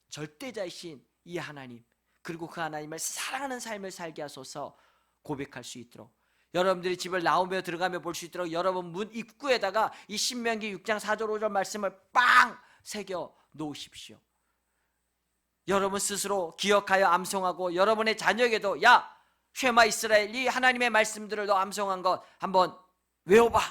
절대자이신 이 하나님, 그리고 그 하나님을 사랑하는 삶을 살게 하소서 고백할 수 있도록, 여러분들이 집을 나오며 들어가며 볼 수 있도록 여러분 문 입구에다가 이 신명기 6장 4절 5절 말씀을 빵 새겨 놓으십시오. 여러분 스스로 기억하여 암송하고, 여러분의 자녀에게도 쉐마 이스라엘, 이 하나님의 말씀들을 너 암송한 것 한번 외워봐,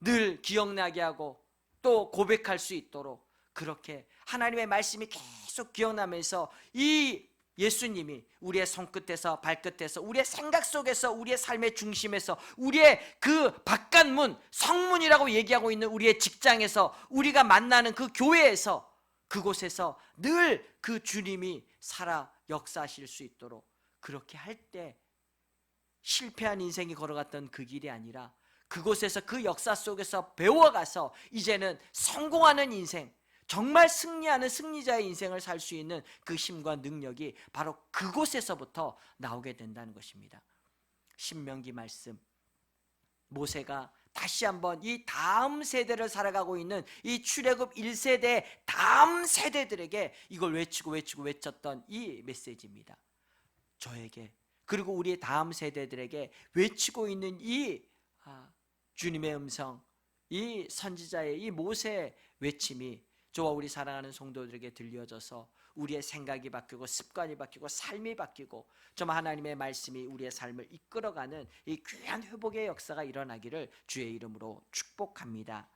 늘 기억나게 하고 또 고백할 수 있도록, 그렇게 하나님의 말씀이 계속 기억나면서 이 예수님이 우리의 손끝에서 발끝에서, 우리의 생각 속에서, 우리의 삶의 중심에서, 우리의 그 바깥문, 성문이라고 얘기하고 있는 우리의 직장에서, 우리가 만나는 그 교회에서, 그곳에서 늘 그 주님이 살아 역사하실 수 있도록, 그렇게 할 때 실패한 인생이 걸어갔던 그 길이 아니라 그곳에서 그 역사 속에서 배워가서 이제는 성공하는 인생, 정말 승리하는 승리자의 인생을 살 수 있는 그 힘과 능력이 바로 그곳에서부터 나오게 된다는 것입니다. 신명기 말씀, 모세가 다시 한번 이 다음 세대를 살아가고 있는 이 출애굽 1세대 다음 세대들에게 이걸 외쳤던 이 메시지입니다. 저에게, 그리고 우리의 다음 세대들에게 외치고 있는 이 주님의 음성, 이 선지자의 이 모세의 외침이 저와 우리 사랑하는 성도들에게 들려져서 우리의 생각이 바뀌고 습관이 바뀌고 삶이 바뀌고 정말 하나님의 말씀이 우리의 삶을 이끌어가는 이 귀한 회복의 역사가 일어나기를 주의 이름으로 축복합니다.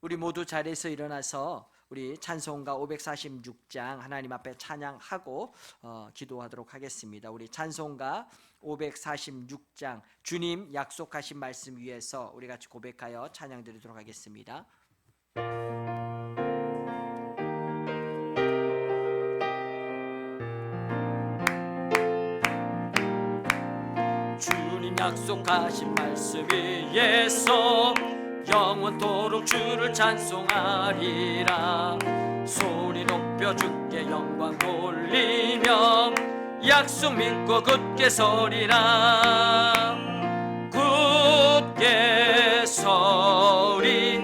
우리 모두 자리에서 일어나서 우리 찬송가 546장 하나님 앞에 찬양하고 기도하도록 하겠습니다. 우리 찬송가 546장 주님 약속하신 말씀 위에서 우리 같이 고백하여 찬양 드리도록 하겠습니다. 주님 약속하신 말씀 위에서 영원토록 주를 찬송하리라. 소리 높여 주께 영광 돌리며 약속 믿고 굳게 서리라. 굳게 서리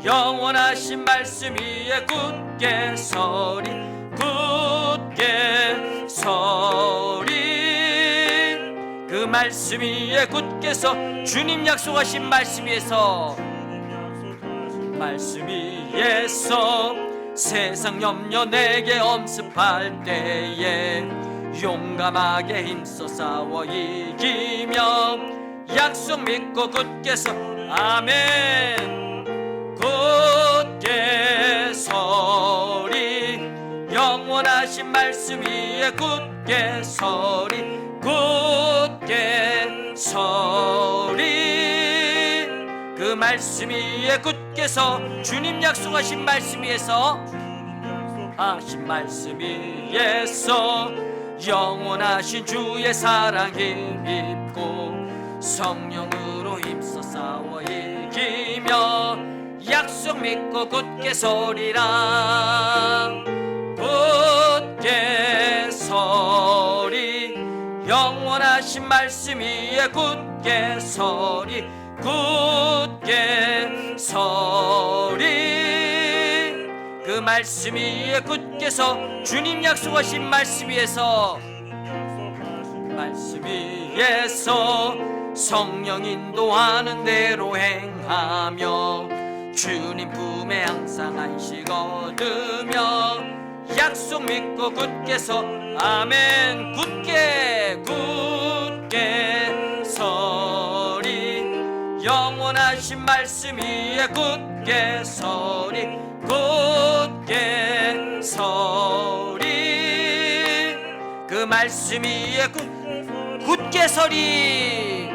영원하신 말씀 위에 굳게 서리 굳게 서리 그 말씀 위에 굳게 서 주님 약속하신 말씀 위에서 말씀 위에서 세상 염려 내게 엄습할 때에 용감하게 힘써 싸워 이기며 약속 믿고 굳게 서 아멘 굳게 서리 영원하신 말씀 위에 굳게 서리 굳게 서리 그 말씀 위에 굳게 서 주님 약속하신 말씀 위에서 하신 말씀 위에서 영원하신 주의 사랑 힘입고 성령으로 힘써 싸워 이기며 약속 믿고 굳게 서리라. 굳게 서리 영원하신 말씀 위에 굳게 서리 굳게 서리 그 말씀 위에 굳게 서 주님 약속하신 말씀 위에서 말씀 위에서 성령 인도하는 대로 행하며 주님 품에 항상 안식 얻으며 약속 믿고 굳게 서 아멘 굳게 서리 영원하신 말씀 위에 굳게 서리 굳게 서리 그 말씀 위에 굳게 서리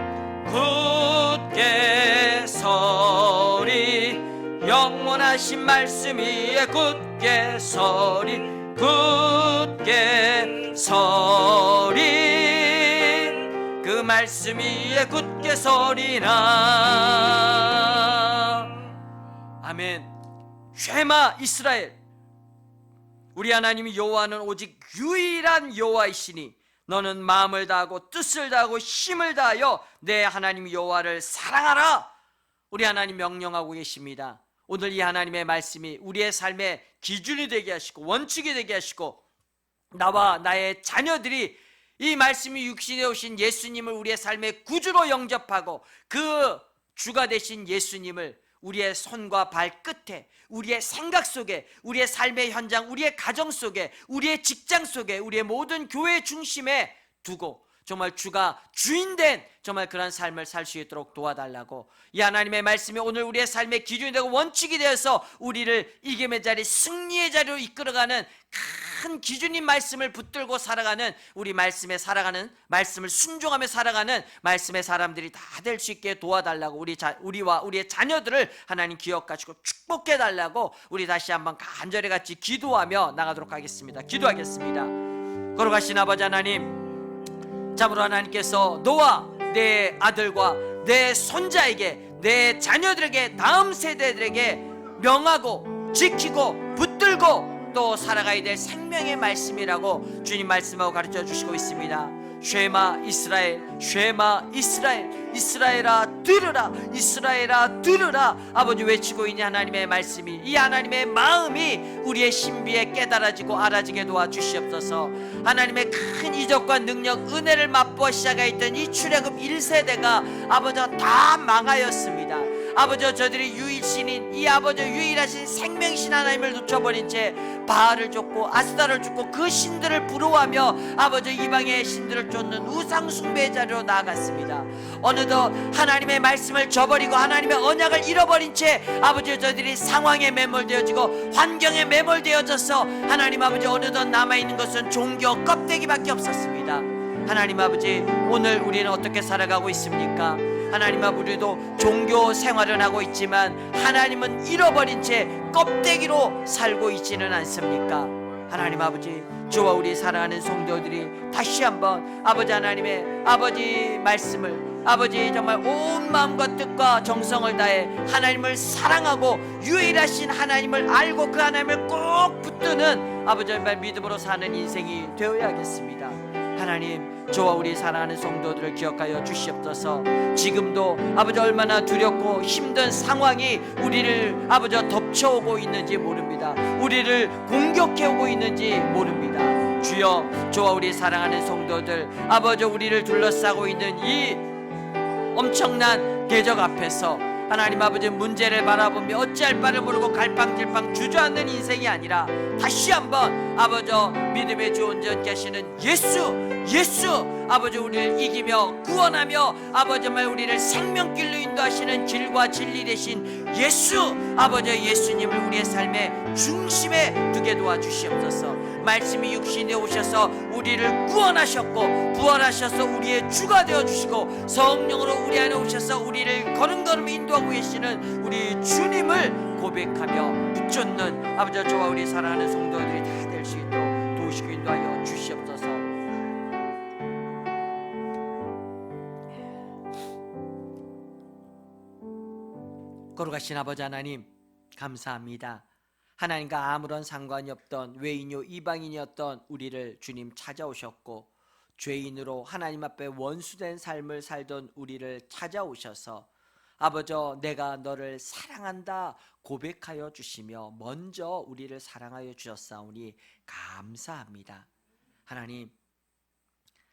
굳게 서리 영원하신 말씀 위에 굳게 서리 굳게 서리 그 말씀 위에 굳게 서리라. 아멘. 쉐마 이스라엘 우리 하나님 여호와는 오직 유일한 여호와이시니 너는 마음을 다하고 뜻을 다하고 힘을 다하여 내 하나님 여호와를 사랑하라. 우리 하나님 명령하고 계십니다. 오늘 이 하나님의 말씀이 우리의 삶의 기준이 되게 하시고 원칙이 되게 하시고 나와 나의 자녀들이 이 말씀이 육신에 오신 예수님을 우리의 삶의 구주로 영접하고 그 주가 되신 예수님을 우리의 손과 발끝에 우리의 생각 속에 우리의 삶의 현장 우리의 가정 속에 우리의 직장 속에 우리의 모든 교회 중심에 두고 정말 주가 주인된 정말 그런 삶을 살 수 있도록 도와달라고 이 하나님의 말씀이 오늘 우리의 삶의 기준이 되고 원칙이 되어서 우리를 이김의 자리 승리의 자리로 이끌어가는 큰 기준인 말씀을 붙들고 살아가는 우리 말씀에 살아가는 말씀을 순종하며 살아가는 말씀의 사람들이 다 될 수 있게 도와달라고 우리와 우리의 자녀들을 하나님 기억하시고 축복해달라고 우리 다시 한번 간절히 같이 기도하며 나가도록 하겠습니다. 기도하겠습니다. 거룩하신 아버지 하나님 참으로 하나님께서 너와 내 아들과 내 손자에게 내 자녀들에게 다음 세대들에게 명하고 지키고 붙들고 또 살아가야 될 생명의 말씀이라고 주님 말씀하고 가르쳐 주시고 있습니다. 쉐마 이스라엘 쉐마 이스라엘 이스라엘아 들으라 이스라엘아 들으라 아버지 외치고 있는 하나님의 말씀이 이 하나님의 마음이 우리의 신비에 깨달아지고 알아지게 도와주시옵소서. 하나님의 큰 이적과 능력 은혜를 맛보아 시작하였던 이 출애굽 1세대가 아버지가 다 망하였습니다. 아버지 저들이 유일신인 이 아버지 유일하신 생명신 하나님을 놓쳐버린 채 바알을 쫓고 아스타를 쫓고 그 신들을 부러워하며 아버지 이방의 신들을 쫓는 우상 숭배의 자리로 나아갔습니다. 어느덧 하나님의 말씀을 저버리고 하나님의 언약을 잃어버린 채 아버지 저들이 상황에 매몰되어지고 환경에 매몰되어져서 하나님 아버지 어느덧 남아있는 것은 종교 껍데기밖에 없었습니다. 하나님 아버지 오늘 우리는 어떻게 살아가고 있습니까? 하나님 아버지 우리도 종교 생활은 하고 있지만 하나님은 잃어버린 채 껍데기로 살고 있지는 않습니까? 하나님 아버지 주와 우리 사랑하는 성도들이 다시 한번 아버지 하나님의 아버지 말씀을 아버지 정말 온 마음과 뜻과 정성을 다해 하나님을 사랑하고 유일하신 하나님을 알고 그 하나님을 꼭 붙드는 아버지 정말 믿음으로 사는 인생이 되어야겠습니다. 하나님 저와 우리 사랑하는 성도들을 기억하여 주시옵소서. 지금도 아버지 얼마나 두렵고 힘든 상황이 우리를 아버지 덮쳐오고 있는지 모릅니다. 우리를 공격해오고 있는지 모릅니다. 주여 저와 우리 사랑하는 성도들 아버지 우리를 둘러싸고 있는 이 엄청난 대적 앞에서 하나님 아버지 문제를 바라보며 어찌할 바를 모르고 갈팡질팡 주저앉는 인생이 아니라 다시 한번 아버지 믿음의 주 온전케 하시는 예수 아버지 우리를 이기며 구원하며 아버지 정말 우리를 생명길로 인도하시는 길과 진리 되신 예수 아버지 예수님을 우리의 삶의 중심에 두게 도와주시옵소서. 말씀이 육신에 오셔서 우리를 구원하셨고 부활하셔서 우리의 주가 되어주시고 성령으로 우리 안에 오셔서 우리를 걸음걸음 인도하고 계시는 우리 주님을 고백하며 붙잡는 아버지 저와 우리 사랑하는 성도들이 다 될 수 있도록 도우시고 인도하여 주시옵소서. 거룩하신 아버지 하나님 감사합니다. 하나님과 아무런 상관이 없던 외인요 이방인이었던 우리를 주님 찾아오셨고 죄인으로 하나님 앞에 원수된 삶을 살던 우리를 찾아오셔서 아버지 내가 너를 사랑한다 고백하여 주시며 먼저 우리를 사랑하여 주셨사오니 감사합니다.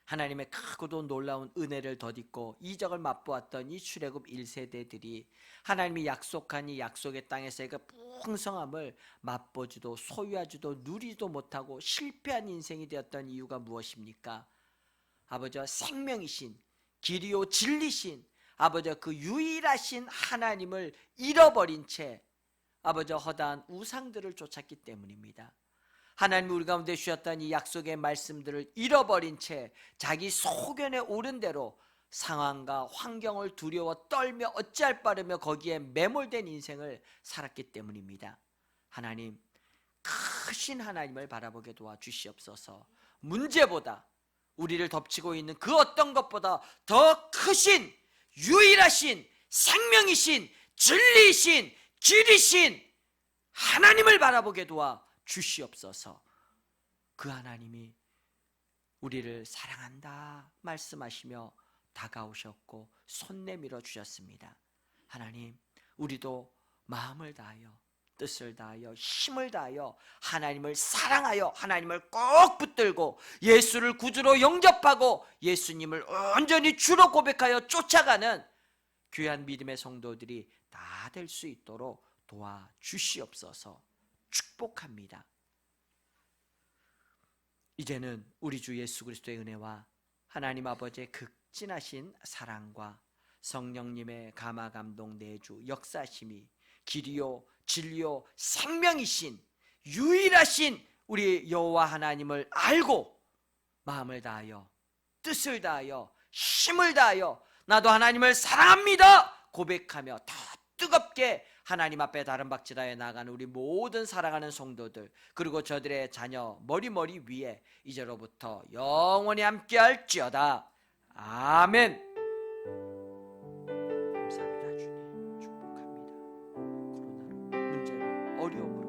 하나님의 크고도 놀라운 은혜를 덧입고 이적을 맛보았던 이 출애굽 1세대들이 하나님이 약속한 이 약속의 땅에서의 그 풍성함을 맛보지도 소유하지도 누리지도 못하고 실패한 인생이 되었던 이유가 무엇입니까? 아버지 생명이신 길이요 진리신 아버지 그 유일하신 하나님을 잃어버린 채 아버지 허다한 우상들을 쫓았기 때문입니다. 하나님이 우리 가운데 주셨던 이 약속의 말씀들을 잃어버린 채 자기 소견에 오른 대로 상황과 환경을 두려워 떨며 어찌할 바르며 거기에 매몰된 인생을 살았기 때문입니다. 하나님 크신 하나님을 바라보게 도와주시옵소서. 문제보다 우리를 덮치고 있는 그 어떤 것보다 더 크신 유일하신 생명이신 진리이신 길이신 하나님을 바라보게 도와 주시옵소서. 그 하나님이 우리를 사랑한다 말씀하시며 다가오셨고 손 내밀어 주셨습니다. 하나님 우리도 마음을 다하여 뜻을 다하여 힘을 다하여 하나님을 사랑하여 하나님을 꼭 붙들고 예수를 구주로 영접하고 예수님을 온전히 주로 고백하여 쫓아가는 귀한 믿음의 성도들이 다 될 수 있도록 도와주시옵소서. 축복합니다. 이제는 우리 주 예수 그리스도의 은혜와 하나님 아버지의 극진하신 사랑과 성령님의 감화 감동 내주 역사심이 길이요 진리요 생명이신 유일하신 우리 여호와 하나님을 알고 마음을 다하여 뜻을 다하여 힘을 다하여 나도 하나님을 사랑합니다 고백하며 더 뜨겁게 하나님 앞에 다름박질하여 나가는 우리 모든 사랑하는 성도들 그리고 저들의 자녀 머리 위에 이제로부터 영원히 함께할지어다. 아멘. 감사합니다 주님. 축복합니다. 코로나로 문제로 어려움으로